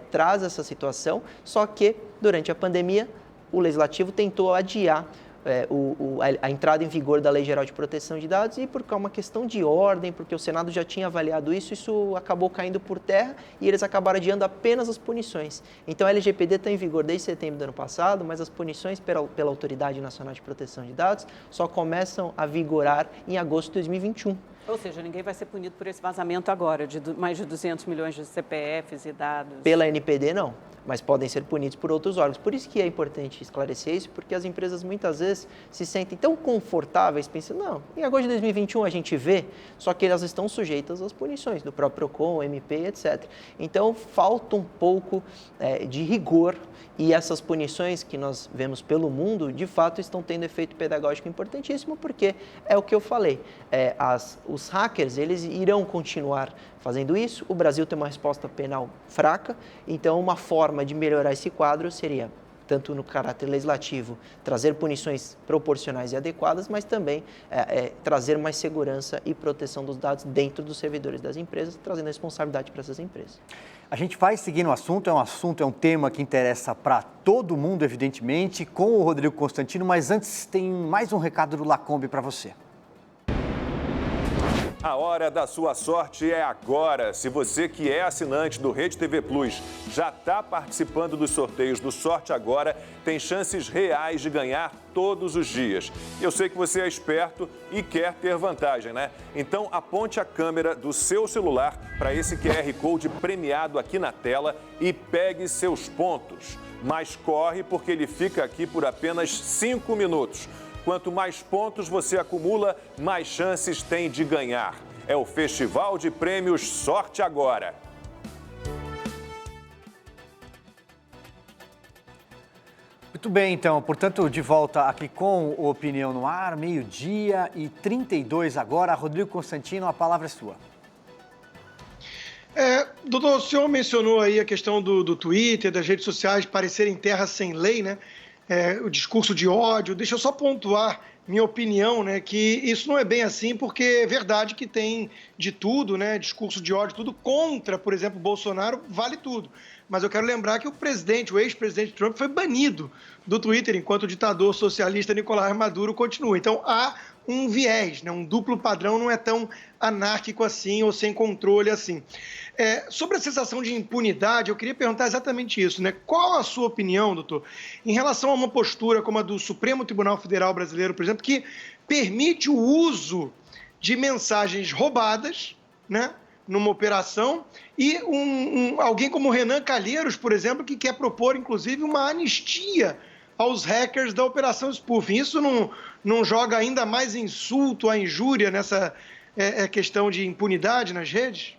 traz essa situação, só que durante a pandemia o Legislativo tentou adiar a entrada em vigor da Lei Geral de Proteção de Dados e por uma questão de ordem, porque o Senado já tinha avaliado isso acabou caindo por terra e eles acabaram adiando apenas as punições. Então a LGPD está em vigor desde setembro do ano passado, mas as punições pela Autoridade Nacional de Proteção de Dados só começam a vigorar em agosto de 2021. Ou seja, ninguém vai ser punido por esse vazamento agora, de mais de 200 milhões de CPFs e dados. Pela NPD, não, mas podem ser punidos por outros órgãos. Por isso que é importante esclarecer isso, porque as empresas muitas vezes se sentem tão confortáveis, pensando, não, em agosto de 2021 a gente vê, só que elas estão sujeitas às punições do próprio Procon, MP, etc. Então, falta um pouco de rigor e essas punições que nós vemos pelo mundo, de fato, estão tendo efeito pedagógico importantíssimo, porque é o que eu falei, os hackers, eles irão continuar fazendo isso, o Brasil tem uma resposta penal fraca, então uma forma de melhorar esse quadro seria, tanto no caráter legislativo, trazer punições proporcionais e adequadas, mas também trazer mais segurança e proteção dos dados dentro dos servidores das empresas, trazendo responsabilidade para essas empresas. A gente vai seguir no assunto, é um tema que interessa para todo mundo, evidentemente, com o Rodrigo Constantino, mas antes tem mais um recado do Lacombe para você. A hora da sua sorte é agora. Se você que é assinante do Rede TV Plus já está participando dos sorteios do Sorte Agora, tem chances reais de ganhar todos os dias. Eu sei que você é esperto e quer ter vantagem, né? Então aponte a câmera do seu celular para esse QR Code premiado aqui na tela e pegue seus pontos. Mas corre porque ele fica aqui por apenas 5 minutos. Quanto mais pontos você acumula, mais chances tem de ganhar. É o Festival de Prêmios Sorte Agora. Muito bem, então, portanto, de volta aqui com o Opinião no Ar, 12h32 agora. Rodrigo Constantino, a palavra é sua. Doutor, o senhor mencionou aí a questão do Twitter, das redes sociais parecerem terra sem lei, né? O discurso de ódio. Deixa eu só pontuar minha opinião, né? Que isso não é bem assim, porque é verdade que tem de tudo, né? Discurso de ódio, tudo contra, por exemplo, Bolsonaro, vale tudo. Mas eu quero lembrar que o ex-presidente Trump foi banido do Twitter, enquanto o ditador socialista Nicolás Maduro continua. Então, há um viés, né? Um duplo padrão, não é tão anárquico assim ou sem controle assim. Sobre a sensação de impunidade, eu queria perguntar exatamente isso, né? Qual a sua opinião, doutor, em relação a uma postura como a do Supremo Tribunal Federal Brasileiro, por exemplo, que permite o uso de mensagens roubadas, né? Numa operação, e alguém como Renan Calheiros, por exemplo, que quer propor, inclusive, uma anistia aos hackers da Operação Spoofing. Isso não joga ainda mais insulto, a injúria nessa questão de impunidade nas redes?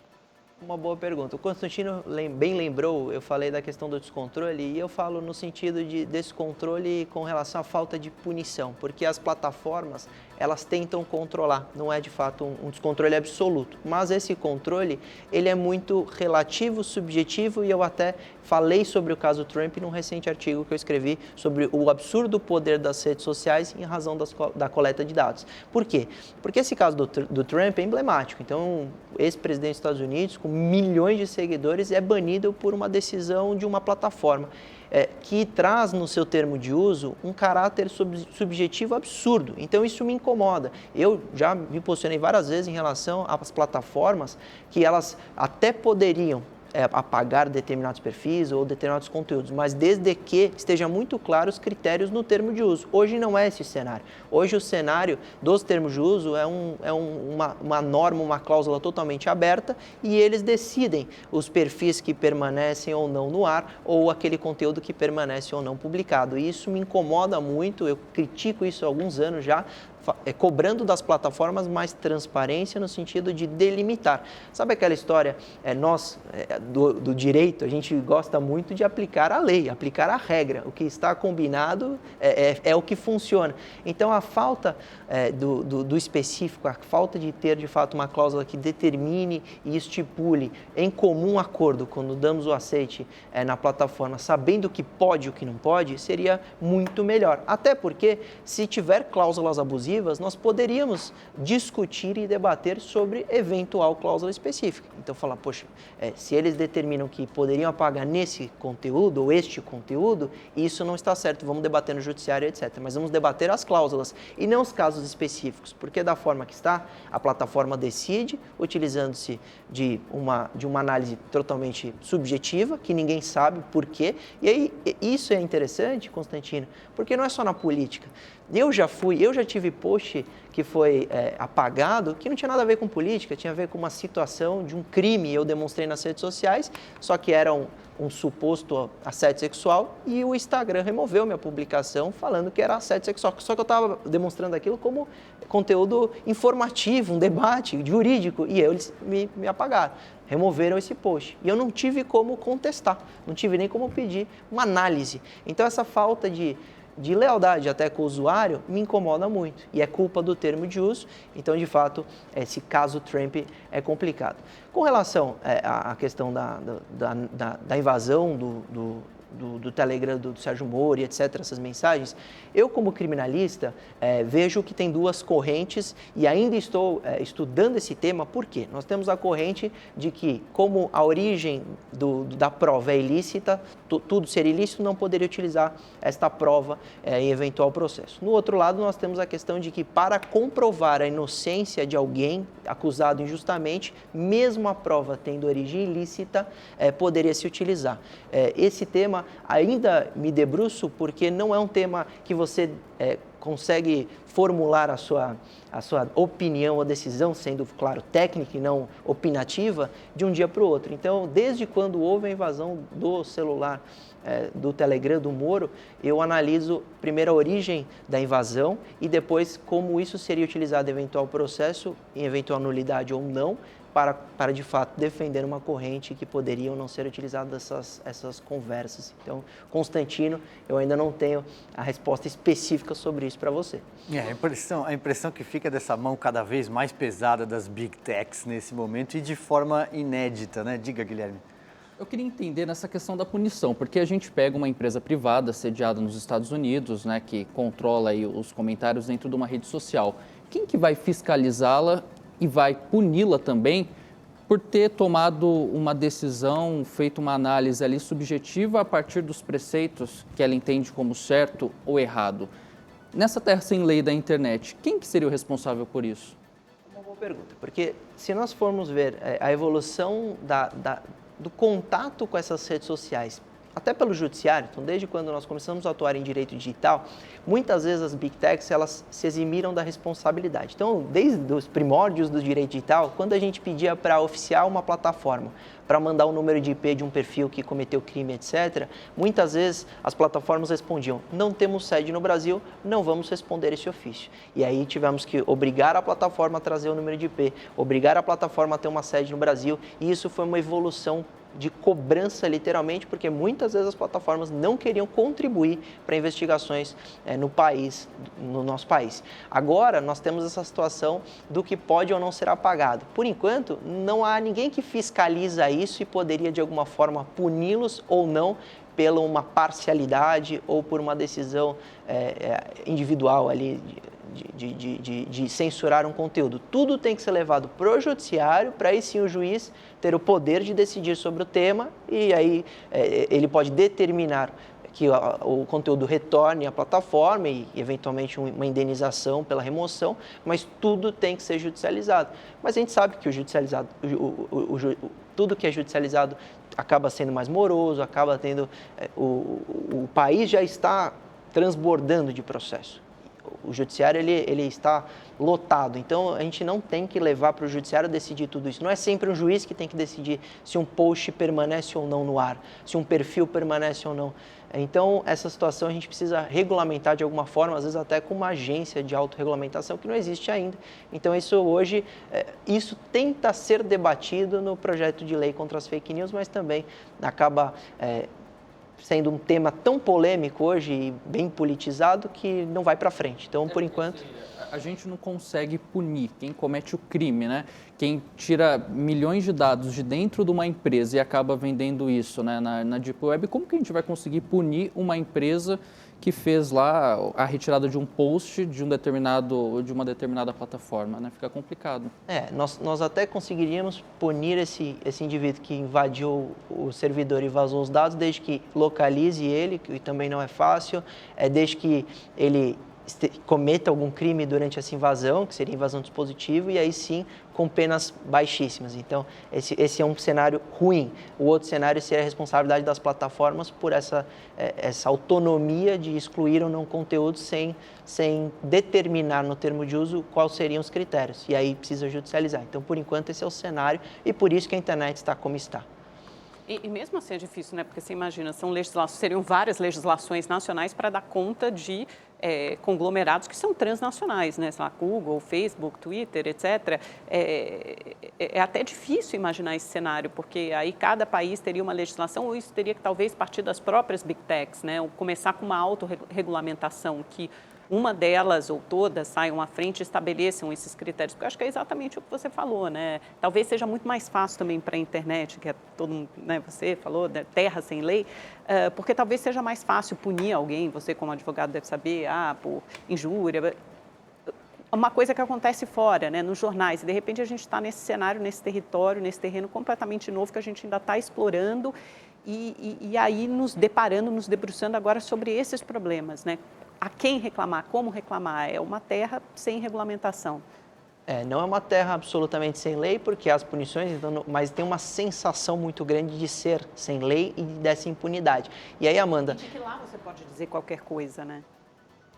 Uma boa pergunta. O Constantino bem lembrou, eu falei da questão do descontrole, e eu falo no sentido de descontrole com relação à falta de punição, porque as plataformas, elas tentam controlar, não é de fato um descontrole absoluto, mas esse controle, ele é muito relativo, subjetivo, e eu até falei sobre o caso Trump num recente artigo que eu escrevi sobre o absurdo poder das redes sociais em razão da coleta de dados. Por quê? Porque esse caso do Trump é emblemático. Então, ex-presidente dos Estados Unidos, com milhões de seguidores, é banido por uma decisão de uma plataforma que traz no seu termo de uso um caráter subjetivo absurdo. Então, isso me incomoda. Eu já me posicionei várias vezes em relação às plataformas que elas até poderiam apagar determinados perfis ou determinados conteúdos, mas desde que esteja muito claro os critérios no termo de uso. Hoje não é esse cenário. Hoje o cenário dos termos de uso é uma norma, uma cláusula totalmente aberta, e eles decidem os perfis que permanecem ou não no ar, ou aquele conteúdo que permanece ou não publicado. E isso me incomoda muito, eu critico isso há alguns anos já, cobrando das plataformas mais transparência no sentido de delimitar. Sabe aquela história, nós do direito, a gente gosta muito de aplicar a lei, aplicar a regra. O que está combinado é o que funciona. Então, a falta do específico, a falta de ter, de fato, uma cláusula que determine e estipule em comum acordo, quando damos o aceite na plataforma, sabendo o que pode e o que não pode, seria muito melhor. Até porque, se tiver cláusulas abusivas, nós poderíamos discutir e debater sobre eventual cláusula específica. Então, falar, poxa, se eles determinam que poderiam apagar nesse conteúdo ou este conteúdo, isso não está certo, vamos debater no judiciário, etc. Mas vamos debater as cláusulas e não os casos específicos, porque da forma que está, a plataforma decide, utilizando-se de uma análise totalmente subjetiva, que ninguém sabe por quê. E aí, isso é interessante, Constantino, porque não é só na política. Eu já tive post que foi apagado, que não tinha nada a ver com política, tinha a ver com uma situação de um crime, eu demonstrei nas redes sociais, só que era um suposto assédio sexual, e o Instagram removeu minha publicação falando que era assédio sexual, só que eu estava demonstrando aquilo como conteúdo informativo, um debate jurídico, e eles me apagaram. Removeram esse post. E eu não tive como contestar, não tive nem como pedir uma análise. Então, essa falta de lealdade até com o usuário me incomoda muito, e é culpa do termo de uso. Então, de fato, esse caso Trump é complicado. Com relação à questão da invasão do Telegram do Sérgio Moro, etc., essas mensagens, eu, como criminalista, vejo que tem duas correntes, e ainda estou estudando esse tema. Por quê? Nós temos a corrente de que, como a origem da prova é ilícita, tudo ser ilícito, não poderia utilizar esta prova em eventual processo. No outro lado, nós temos a questão de que, para comprovar a inocência de alguém acusado injustamente, mesmo a prova tendo origem ilícita, poderia se utilizar. Esse tema ainda me debruço, porque não é um tema que você consegue formular a sua opinião ou decisão, sendo, claro, técnica e não opinativa, de um dia para o outro. Então, desde quando houve a invasão do celular do Telegram do Moro, eu analiso primeiro a origem da invasão e depois como isso seria utilizado em eventual processo, em eventual nulidade ou não, para de fato defender uma corrente que poderiam não ser utilizadas essas conversas. Então, Constantino, eu ainda não tenho a resposta específica sobre isso para você. A impressão que fica dessa mão cada vez mais pesada das Big Techs nesse momento e de forma inédita, né? Diga, Guilherme. Eu queria entender nessa questão da punição, porque a gente pega uma empresa privada sediada nos Estados Unidos, né, que controla aí os comentários dentro de uma rede social. Quem que vai fiscalizá-la e vai puni-la também por ter tomado uma decisão, feito uma análise ali subjetiva a partir dos preceitos que ela entende como certo ou errado? Nessa terra sem lei da internet, quem que seria o responsável por isso? Uma boa pergunta, porque se nós formos ver a evolução do contato com essas redes sociais, até pelo judiciário, então desde quando nós começamos a atuar em direito digital, muitas vezes as Big Techs, elas se eximiram da responsabilidade. Então, desde os primórdios do direito digital, quando a gente pedia para oficiar uma plataforma, para mandar o número de IP de um perfil que cometeu crime, etc., muitas vezes as plataformas respondiam: não temos sede no Brasil, não vamos responder esse ofício. E aí tivemos que obrigar a plataforma a trazer o número de IP, obrigar a plataforma a ter uma sede no Brasil, e isso foi uma evolução de cobrança, literalmente, porque muitas vezes as plataformas não queriam contribuir para investigações no país, no nosso país. Agora, nós temos essa situação do que pode ou não ser apagado. Por enquanto, não há ninguém que fiscaliza isso e poderia, de alguma forma, puni-los ou não pela uma parcialidade ou por uma decisão individual ali de censurar um conteúdo. Tudo tem que ser levado para o judiciário, para aí sim o juiz ter o poder de decidir sobre o tema, e aí ele pode determinar que o conteúdo retorne à plataforma e eventualmente uma indenização pela remoção, mas tudo tem que ser judicializado. Mas a gente sabe que tudo que é judicializado acaba sendo mais moroso, acaba tendo... O país já está transbordando de processo. O judiciário ele está lotado, então a gente não tem que levar para o judiciário decidir tudo isso. Não é sempre um juiz que tem que decidir se um post permanece ou não no ar, se um perfil permanece ou não. Então, essa situação a gente precisa regulamentar de alguma forma, às vezes até com uma agência de autorregulamentação que não existe ainda. Então, isso hoje, isso tenta ser debatido no projeto de lei contra as fake news, mas também acaba sendo um tema tão polêmico hoje e bem politizado que não vai para frente. Então, por enquanto... A gente não consegue punir quem comete o crime, né? Quem tira milhões de dados de dentro de uma empresa e acaba vendendo isso, né, na Deep Web. Como que a gente vai conseguir punir uma empresa que fez lá a retirada de um post de uma determinada plataforma, né? Fica complicado. Nós até conseguiríamos punir esse indivíduo que invadiu o servidor e vazou os dados, desde que localize ele, que também não é fácil, desde que ele cometa algum crime durante essa invasão, que seria invasão de dispositivo, e aí sim com penas baixíssimas. Então, esse é um cenário ruim. O outro cenário seria a responsabilidade das plataformas por essa autonomia de excluir ou não conteúdo sem determinar no termo de uso quais seriam os critérios. E aí precisa judicializar. Então, por enquanto, esse é o cenário e por isso que a internet está como está. E mesmo assim é difícil, né? Porque você imagina, seriam várias legislações nacionais para dar conta de conglomerados que são transnacionais, né? Sei lá, Google, Facebook, Twitter, etc. É até difícil imaginar esse cenário, porque aí cada país teria uma legislação, ou isso teria que talvez partir das próprias Big Techs, né? Ou começar com uma autorregulamentação que uma delas ou todas saiam à frente e estabeleçam esses critérios, porque eu acho que é exatamente o que você falou, né? Talvez seja muito mais fácil também para a internet, que é todo mundo, né, você falou, né, terra sem lei, porque talvez seja mais fácil punir alguém, você como advogado deve saber, por injúria, uma coisa que acontece fora, né, nos jornais, e de repente a gente está nesse cenário, nesse território, nesse terreno completamente novo que a gente ainda está explorando e aí nos debruçando agora sobre esses problemas, né? A quem reclamar, como reclamar? É uma terra sem regulamentação. Não é uma terra absolutamente sem lei, porque há as punições, então, mas tem uma sensação muito grande de ser sem lei e dessa impunidade. E aí, Amanda... E de que lá você pode dizer qualquer coisa, né?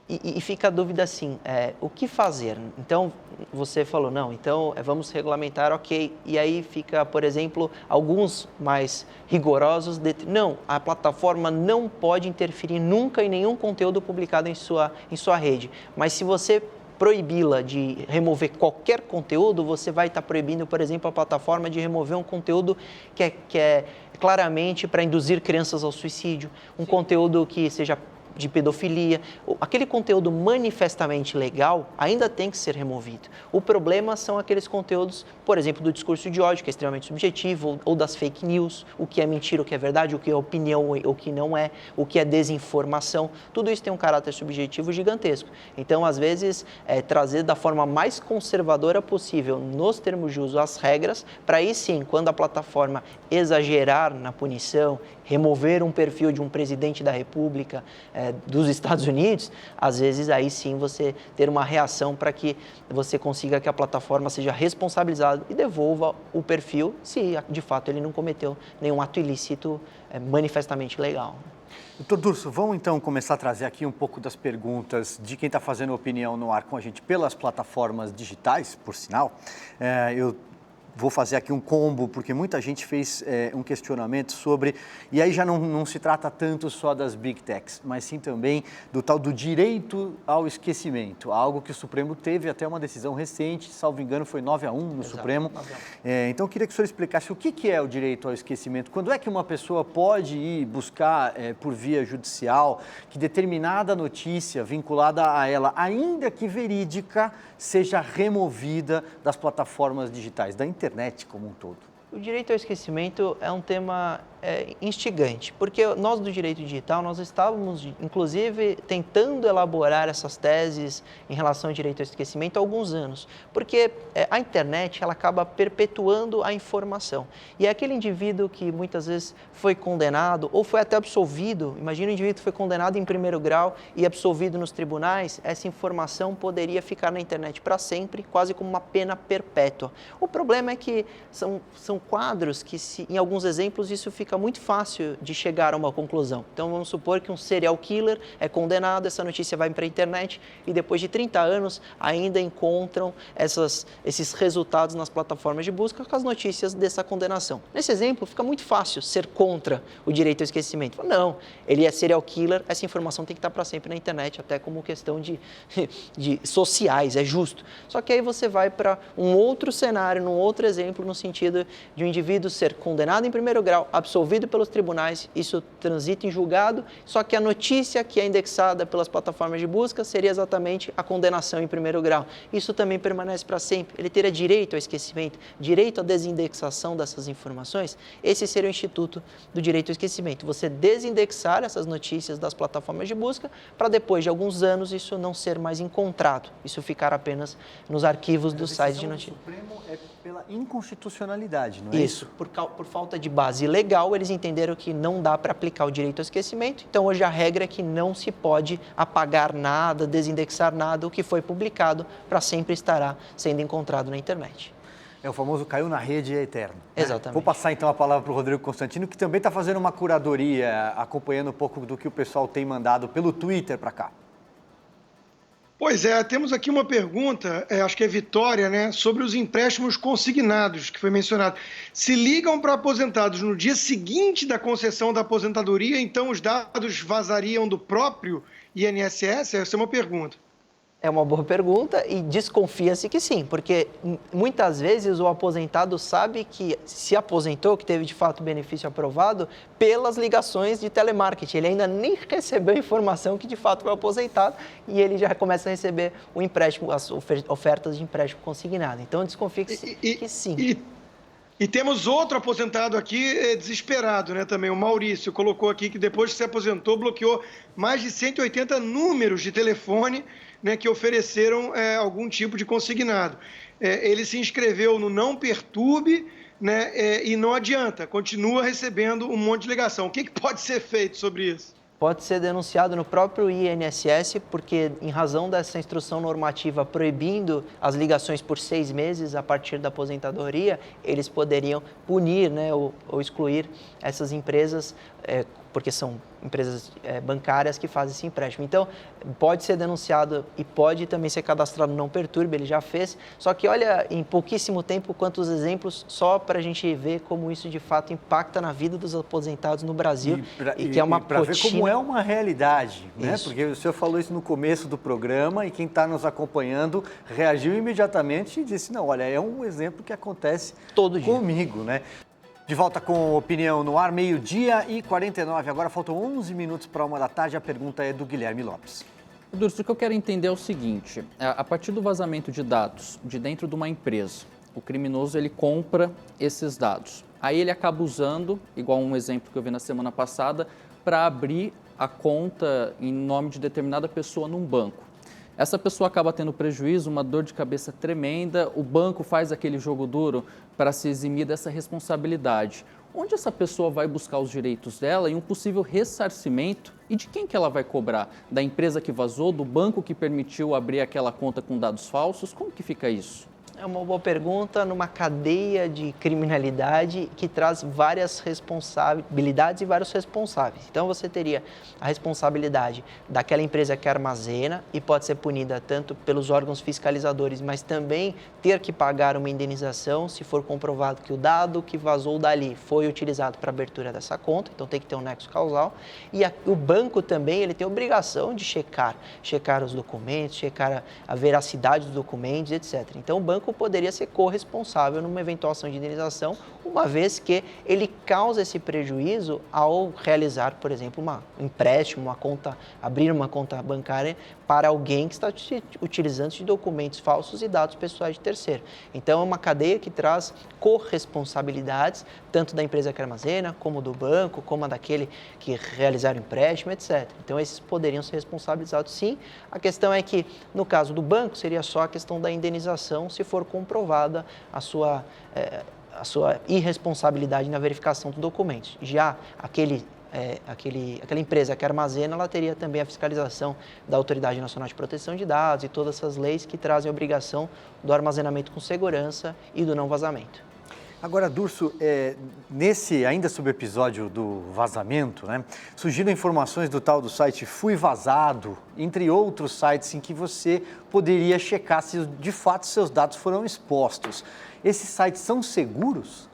E fica a dúvida assim, o que fazer? Então, você falou, não, então vamos regulamentar, ok. E aí fica, por exemplo, alguns mais rigorosos, não, a plataforma não pode interferir nunca em nenhum conteúdo publicado em sua rede. Mas se você proibi-la de remover qualquer conteúdo, você vai estar proibindo, por exemplo, a plataforma de remover um conteúdo que é claramente para induzir crianças ao suicídio, um conteúdo que seja de pedofilia, aquele conteúdo manifestamente legal ainda tem que ser removido. O problema são aqueles conteúdos, por exemplo, do discurso de ódio, que é extremamente subjetivo, ou das fake news, o que é mentira, o que é verdade, o que é opinião, o que não é, o que é desinformação. Tudo isso tem um caráter subjetivo gigantesco. Então, às vezes, trazer da forma mais conservadora possível, nos termos de uso, as regras, para aí sim, quando a plataforma exagerar na punição, remover um perfil de um presidente da República dos Estados Unidos, às vezes aí sim você ter uma reação para que você consiga que a plataforma seja responsabilizada e devolva o perfil se de fato ele não cometeu nenhum ato ilícito manifestamente legal. Doutor Durso, vamos então começar a trazer aqui um pouco das perguntas de quem está fazendo opinião no ar com a gente pelas plataformas digitais, por sinal. Eu vou fazer aqui um combo, porque muita gente fez um questionamento sobre, e aí já não se trata tanto só das Big Techs, mas sim também do tal do direito ao esquecimento, algo que o Supremo teve até uma decisão recente, salvo engano foi 9-1 no Exato, Supremo. Então eu queria que o senhor explicasse o que é o direito ao esquecimento, quando é que uma pessoa pode ir buscar por via judicial que determinada notícia vinculada a ela, ainda que verídica, seja removida das plataformas digitais, da internet como um todo. O direito ao esquecimento é um tema instigante, porque nós do direito digital, nós estávamos, inclusive, tentando elaborar essas teses em relação ao direito ao esquecimento há alguns anos, porque a internet, ela acaba perpetuando a informação. E é aquele indivíduo que muitas vezes foi condenado ou foi até absolvido, imagina um indivíduo que foi condenado em primeiro grau e absolvido nos tribunais, essa informação poderia ficar na internet para sempre, quase como uma pena perpétua. O problema é que são quadros que, em alguns exemplos, isso fica muito fácil de chegar a uma conclusão. Então, vamos supor que um serial killer é condenado, essa notícia vai para a internet e depois de 30 anos ainda encontram esses resultados nas plataformas de busca com as notícias dessa condenação. Nesse exemplo, fica muito fácil ser contra o direito ao esquecimento. Não, ele é serial killer, essa informação tem que estar para sempre na internet, até como questão de sociais, é justo. Só que aí você vai para um outro cenário, num outro exemplo, no sentido de um indivíduo ser condenado em primeiro grau, absolvido pelos tribunais, isso transita em julgado, só que a notícia que é indexada pelas plataformas de busca seria exatamente a condenação em primeiro grau. Isso também permanece para sempre. Ele teria direito ao esquecimento, direito à desindexação dessas informações. Esse seria o instituto do direito ao esquecimento. Você desindexar essas notícias das plataformas de busca para depois de alguns anos isso não ser mais encontrado. Isso ficar apenas nos arquivos dos sites de notícias. O Supremo é pela inconstitucionalidade, não é isso? Por falta de base legal, eles entenderam que não dá para aplicar o direito ao esquecimento, então hoje a regra é que não se pode apagar nada, desindexar nada, o que foi publicado para sempre estará sendo encontrado na internet. É o famoso caiu na rede e é eterno. Exatamente. Vou passar então a palavra para o Rodrigo Constantino, que também está fazendo uma curadoria, acompanhando um pouco do que o pessoal tem mandado pelo Twitter para cá. Pois é, temos aqui uma pergunta, acho que é Vitória, né, sobre os empréstimos consignados, que foi mencionado. Se ligam para aposentados no dia seguinte da concessão da aposentadoria, então os dados vazariam do próprio INSS? Essa é uma pergunta. É uma boa pergunta e desconfia-se que sim, porque muitas vezes o aposentado sabe que se aposentou, que teve de fato benefício aprovado, pelas ligações de telemarketing. Ele ainda nem recebeu a informação que de fato foi aposentado e ele já começa a receber o empréstimo, as ofertas de empréstimo consignado. Então desconfia-se que sim. E temos outro aposentado aqui desesperado, né, também. O Maurício colocou aqui que depois que se aposentou, bloqueou mais de 180 números de telefone, né, que ofereceram algum tipo de consignado. Ele se inscreveu no Não Perturbe, né, e não adianta, continua recebendo um monte de ligação. O que pode ser feito sobre isso? Pode ser denunciado no próprio INSS, porque em razão dessa instrução normativa proibindo as ligações por 6 meses a partir da aposentadoria, eles poderiam punir, né, ou excluir essas empresas porque são empresas bancárias que fazem esse empréstimo. Então, pode ser denunciado e pode também ser cadastrado no Não Perturbe, ele já fez. Só que olha, em pouquíssimo tempo, quantos exemplos, só para a gente ver como isso de fato impacta na vida dos aposentados no Brasil. E que é uma para ver como é uma realidade, né? Porque o senhor falou isso no começo do programa e quem está nos acompanhando reagiu imediatamente e disse, não, olha, é um exemplo que acontece todo dia comigo, né? De volta com Opinião no Ar, 12h49. Agora faltam 11 minutos para 13h. A pergunta é do Guilherme Lopes. Durso, o que eu quero entender é o seguinte, a partir do vazamento de dados de dentro de uma empresa, o criminoso ele compra esses dados. Aí ele acaba usando, igual um exemplo que eu vi na semana passada, para abrir a conta em nome de determinada pessoa num banco. Essa pessoa acaba tendo prejuízo, uma dor de cabeça tremenda, o banco faz aquele jogo duro para se eximir dessa responsabilidade. Onde essa pessoa vai buscar os direitos dela e um possível ressarcimento? E de quem que ela vai cobrar? Da empresa que vazou, do banco que permitiu abrir aquela conta com dados falsos? Como que fica isso? É uma boa pergunta numa cadeia de criminalidade que traz várias responsabilidades e vários responsáveis. Então você teria a responsabilidade daquela empresa que armazena e pode ser punida tanto pelos órgãos fiscalizadores, mas também ter que pagar uma indenização se for comprovado que o dado que vazou dali foi utilizado para a abertura dessa conta, então tem que ter um nexo causal. E o banco também ele tem a obrigação de checar os documentos, checar a veracidade dos documentos, etc. Então o banco poderia ser corresponsável numa eventual ação de indenização, uma vez que ele causa esse prejuízo ao realizar, por exemplo, um empréstimo, abrir uma conta bancária para alguém que está utilizando de documentos falsos e dados pessoais de terceiro. Então, é uma cadeia que traz corresponsabilidades, tanto da empresa que armazena, como do banco, como a daquele que realizar o empréstimo, etc. Então, esses poderiam ser responsabilizados, sim. A questão é que, no caso do banco, seria só a questão da indenização, se for comprovada a sua irresponsabilidade na verificação dos documentos. Já aquela empresa que armazena, ela teria também a fiscalização da Autoridade Nacional de Proteção de Dados e todas essas leis que trazem a obrigação do armazenamento com segurança e do não vazamento. Agora, Durso, ainda sobre o episódio do vazamento, né, surgiram informações do tal do site Fui Vazado, entre outros sites em que você poderia checar se de fato seus dados foram expostos. Esses sites são seguros?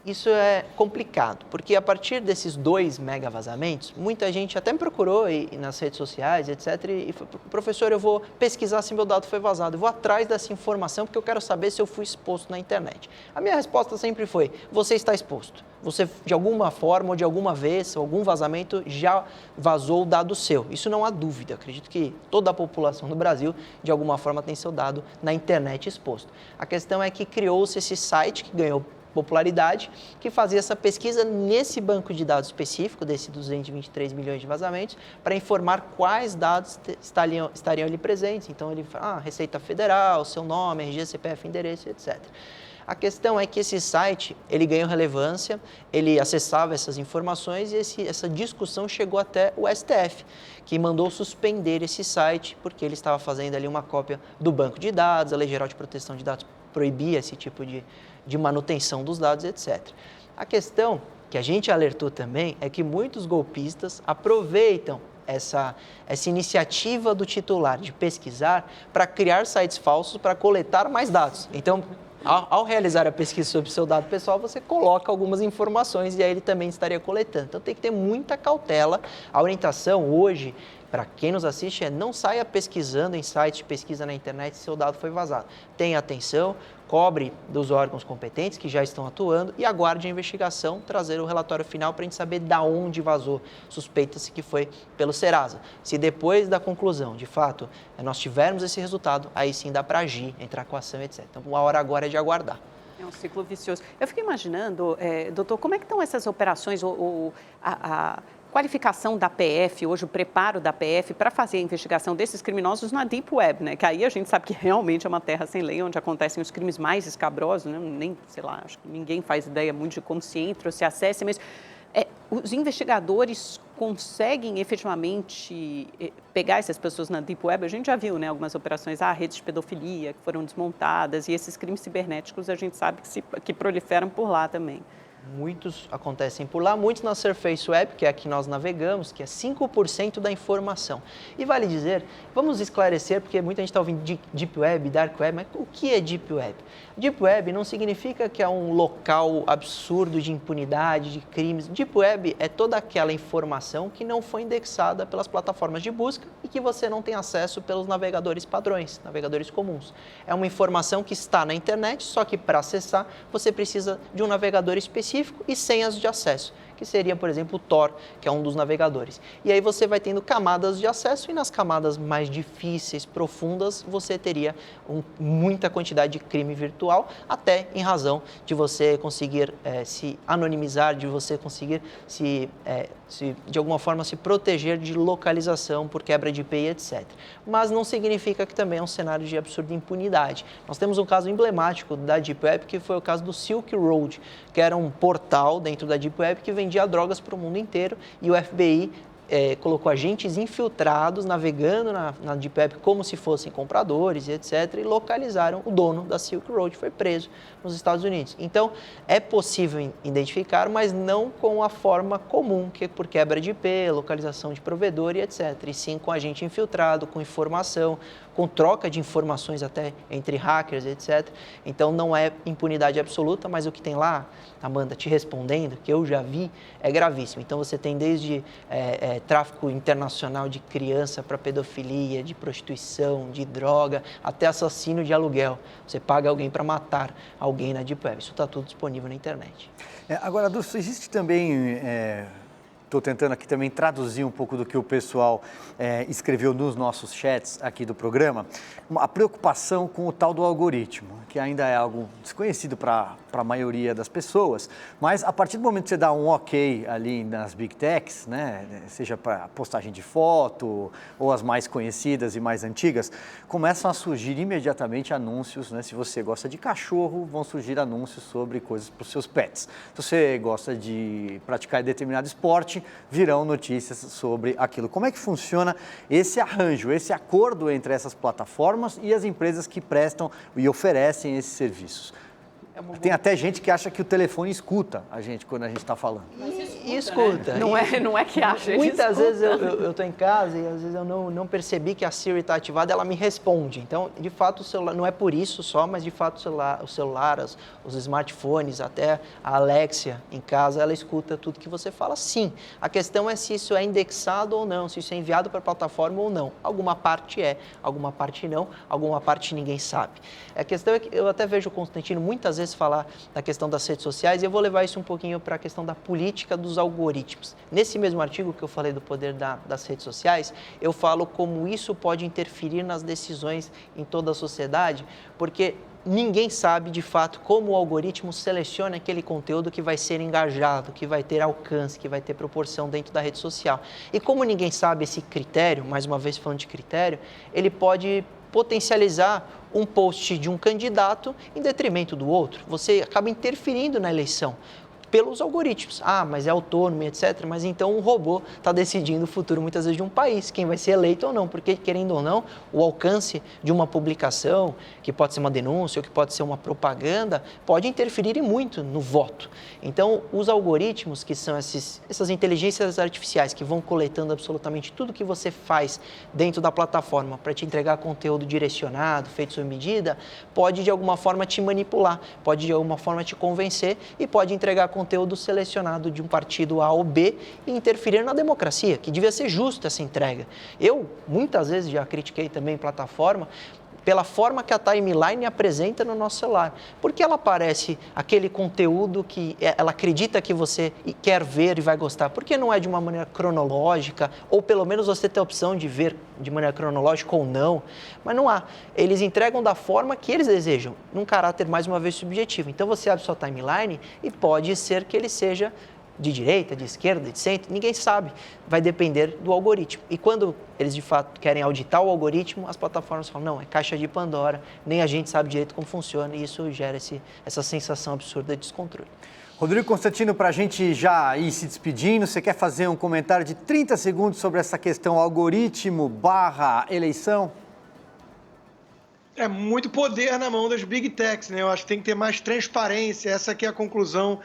Isso é complicado, porque a partir desses 2 mega vazamentos, muita gente até me procurou nas redes sociais, etc. E falou, professor, eu vou pesquisar se meu dado foi vazado, eu vou atrás dessa informação porque eu quero saber se eu fui exposto na internet. A minha resposta sempre foi, você está exposto. Você, de alguma forma ou de alguma vez, algum vazamento, já vazou o dado seu. Isso não há dúvida. Acredito que toda a população do Brasil, de alguma forma, tem seu dado na internet exposto. A questão é que criou-se esse site que ganhou popularidade, que fazia essa pesquisa nesse banco de dados específico, desse 223 milhões de vazamentos, para informar quais dados estariam ali presentes. Então, ele fala, Receita Federal, seu nome, RG, CPF, endereço, etc. A questão é que esse site, ele ganhou relevância, ele acessava essas informações e essa discussão chegou até o STF, que mandou suspender esse site porque ele estava fazendo ali uma cópia do banco de dados, a Lei Geral de Proteção de Dados proibia esse tipo de manutenção dos dados, etc. A questão que a gente alertou também é que muitos golpistas aproveitam essa iniciativa do titular de pesquisar para criar sites falsos para coletar mais dados. Então, ao realizar a pesquisa sobre o seu dado pessoal, você coloca algumas informações e aí ele também estaria coletando. Então, tem que ter muita cautela. A orientação hoje, para quem nos assiste, não saia pesquisando em sites de pesquisa na internet se seu dado foi vazado. Tenha atenção, cobre dos órgãos competentes que já estão atuando e aguarde a investigação, trazer o relatório final para a gente saber de onde vazou. Suspeita-se que foi pelo Serasa. Se depois da conclusão, de fato, nós tivermos esse resultado, aí sim dá para agir, entrar com ação, etc. Então, a hora agora é de aguardar. É um ciclo vicioso. Eu fico imaginando, doutor, como é que estão essas operações, a qualificação da PF, hoje o preparo da PF para fazer a investigação desses criminosos na Deep Web, né? Que aí a gente sabe que realmente é uma terra sem lei, onde acontecem os crimes mais escabrosos, né? Nem, sei lá, acho que ninguém faz ideia muito de como se entra ou se acessa, mas os investigadores conseguem efetivamente pegar essas pessoas na Deep Web? A gente já viu, né, algumas operações, redes de pedofilia que foram desmontadas e esses crimes cibernéticos a gente sabe que proliferam por lá também. Muitos acontecem por lá, muitos na Surface Web, que é a que nós navegamos, que é 5% da informação. E vale dizer, vamos esclarecer, porque muita gente está ouvindo Deep Web, Dark Web, mas o que é Deep Web? Deep Web não significa que é um local absurdo de impunidade, de crimes. Deep Web é toda aquela informação que não foi indexada pelas plataformas de busca e que você não tem acesso pelos navegadores padrões, navegadores comuns. É uma informação que está na internet, só que para acessar você precisa de um navegador específico e senhas de acesso, que seria, por exemplo, o Tor, que é um dos navegadores. E aí você vai tendo camadas de acesso e nas camadas mais difíceis, profundas, você teria muita quantidade de crime virtual, até em razão de você conseguir se anonimizar, de você conseguir de alguma forma se proteger de localização por quebra de IP, etc. Mas não significa que também é um cenário de absurda impunidade. Nós temos um caso emblemático da Deep Web, que foi o caso do Silk Road, que era um portal dentro da Deep Web que vendia drogas para o mundo inteiro, e o FBI colocou agentes infiltrados navegando na Deep Web como se fossem compradores e etc. e localizaram o dono da Silk Road, foi preso nos Estados Unidos. Então, é possível identificar, mas não com a forma comum, que é por quebra de IP, localização de provedor e etc. E sim com agente infiltrado, com informação, com troca de informações até entre hackers, etc. Então, não é impunidade absoluta, mas o que tem lá, Amanda, te respondendo, que eu já vi, é gravíssimo. Então, você tem desde tráfico internacional de criança para pedofilia, de prostituição, de droga, até assassino de aluguel. Você paga alguém para matar alguém na Deep Web. Isso está tudo disponível na internet. Agora, Adolfo, existe também... Estou tentando aqui também traduzir um pouco do que o pessoal escreveu nos nossos chats aqui do programa, a preocupação com o tal do algoritmo, que ainda é algo desconhecido para a maioria das pessoas, mas a partir do momento que você dá um ok ali nas Big Techs, né, seja para postagem de foto ou as mais conhecidas e mais antigas, começam a surgir imediatamente anúncios, né, se você gosta de cachorro, vão surgir anúncios sobre coisas para os seus pets. Se você gosta de praticar determinado esporte, virão notícias sobre aquilo. Como é que funciona esse arranjo, esse acordo entre essas plataformas e as empresas que prestam e oferecem esses serviços? Tem até gente que acha que o telefone escuta a gente quando a gente está falando. Escuta. Né? Não é que acha. Muitas vezes eu estou em casa e às vezes eu não percebi que a Siri está ativada, ela me responde. Então, de fato, o celular, não é por isso só, mas de fato o celular, os smartphones, até a Alexia em casa, ela escuta tudo que você fala. Sim, a questão é se isso é indexado ou não, se isso é enviado para a plataforma ou não. Alguma parte é, alguma parte não, alguma parte ninguém sabe. A questão é que eu até vejo o Constantino muitas vezes falar da questão das redes sociais e eu vou levar isso um pouquinho para a questão da política dos algoritmos. Nesse mesmo artigo que eu falei do poder das redes sociais, eu falo como isso pode interferir nas decisões em toda a sociedade, porque ninguém sabe de fato como o algoritmo seleciona aquele conteúdo que vai ser engajado, que vai ter alcance, que vai ter proporção dentro da rede social. E como ninguém sabe esse critério, mais uma vez falando de critério, ele pode potencializar um post de um candidato em detrimento do outro. Você acaba interferindo na eleição pelos algoritmos. Ah, mas é autônomo, etc. Mas então um robô está decidindo o futuro, muitas vezes, de um país, quem vai ser eleito ou não. Porque, querendo ou não, o alcance de uma publicação, que pode ser uma denúncia ou que pode ser uma propaganda, pode interferir muito no voto. Então, os algoritmos, que são essas inteligências artificiais que vão coletando absolutamente tudo que você faz dentro da plataforma para te entregar conteúdo direcionado, feito sob medida, pode, de alguma forma, te manipular, pode, de alguma forma, te convencer e pode entregar conteúdo selecionado de um partido A ou B e interferir na democracia, que devia ser justa essa entrega. Eu, muitas vezes, já critiquei também plataforma pela forma que a timeline apresenta no nosso celular. Porque ela aparece aquele conteúdo que ela acredita que você quer ver e vai gostar. Porque não é de uma maneira cronológica, ou pelo menos você tem a opção de ver de maneira cronológica ou não, mas não há. Eles entregam da forma que eles desejam, num caráter, mais uma vez, subjetivo. Então você abre sua timeline e pode ser que ele seja de direita, de esquerda, de centro, ninguém sabe. Vai depender do algoritmo. E quando eles, de fato, querem auditar o algoritmo, as plataformas falam, não, é caixa de Pandora, nem a gente sabe direito como funciona, e isso gera essa sensação absurda de descontrole. Rodrigo Constantino, para a gente já ir se despedindo, você quer fazer um comentário de 30 segundos sobre essa questão algoritmo / eleição? É muito poder na mão das Big Techs, né? Eu acho que tem que ter mais transparência, essa que é a conclusão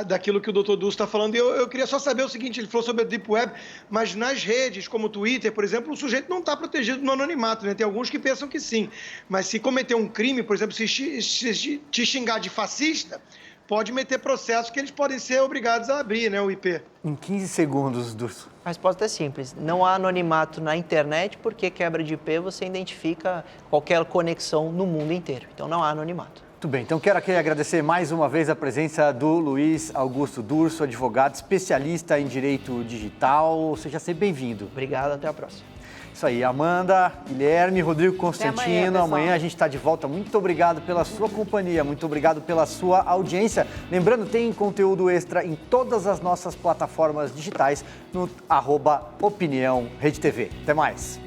daquilo que o Dr. Dulce está falando. E eu queria só saber o seguinte, ele falou sobre a Deep Web, mas nas redes, como o Twitter, por exemplo, o sujeito não está protegido no anonimato, né? Tem alguns que pensam que sim, mas se cometer um crime, por exemplo, se te xingar de fascista, pode meter processo que eles podem ser obrigados a abrir, né, o IP. Em 15 segundos, Dulce. A resposta é simples. Não há anonimato na internet porque quebra de IP você identifica qualquer conexão no mundo inteiro. Então não há anonimato. Muito bem, então quero aqui agradecer mais uma vez a presença do Luiz Augusto Durso, advogado especialista em direito digital. Seja sempre bem-vindo. Obrigado, até a próxima. Isso aí, Amanda, Guilherme, Rodrigo Constantino. Amanhã a gente está de volta. Muito obrigado pela sua companhia, muito obrigado pela sua audiência. Lembrando, tem conteúdo extra em todas as nossas plataformas digitais no @opinião Rede TV. Até mais.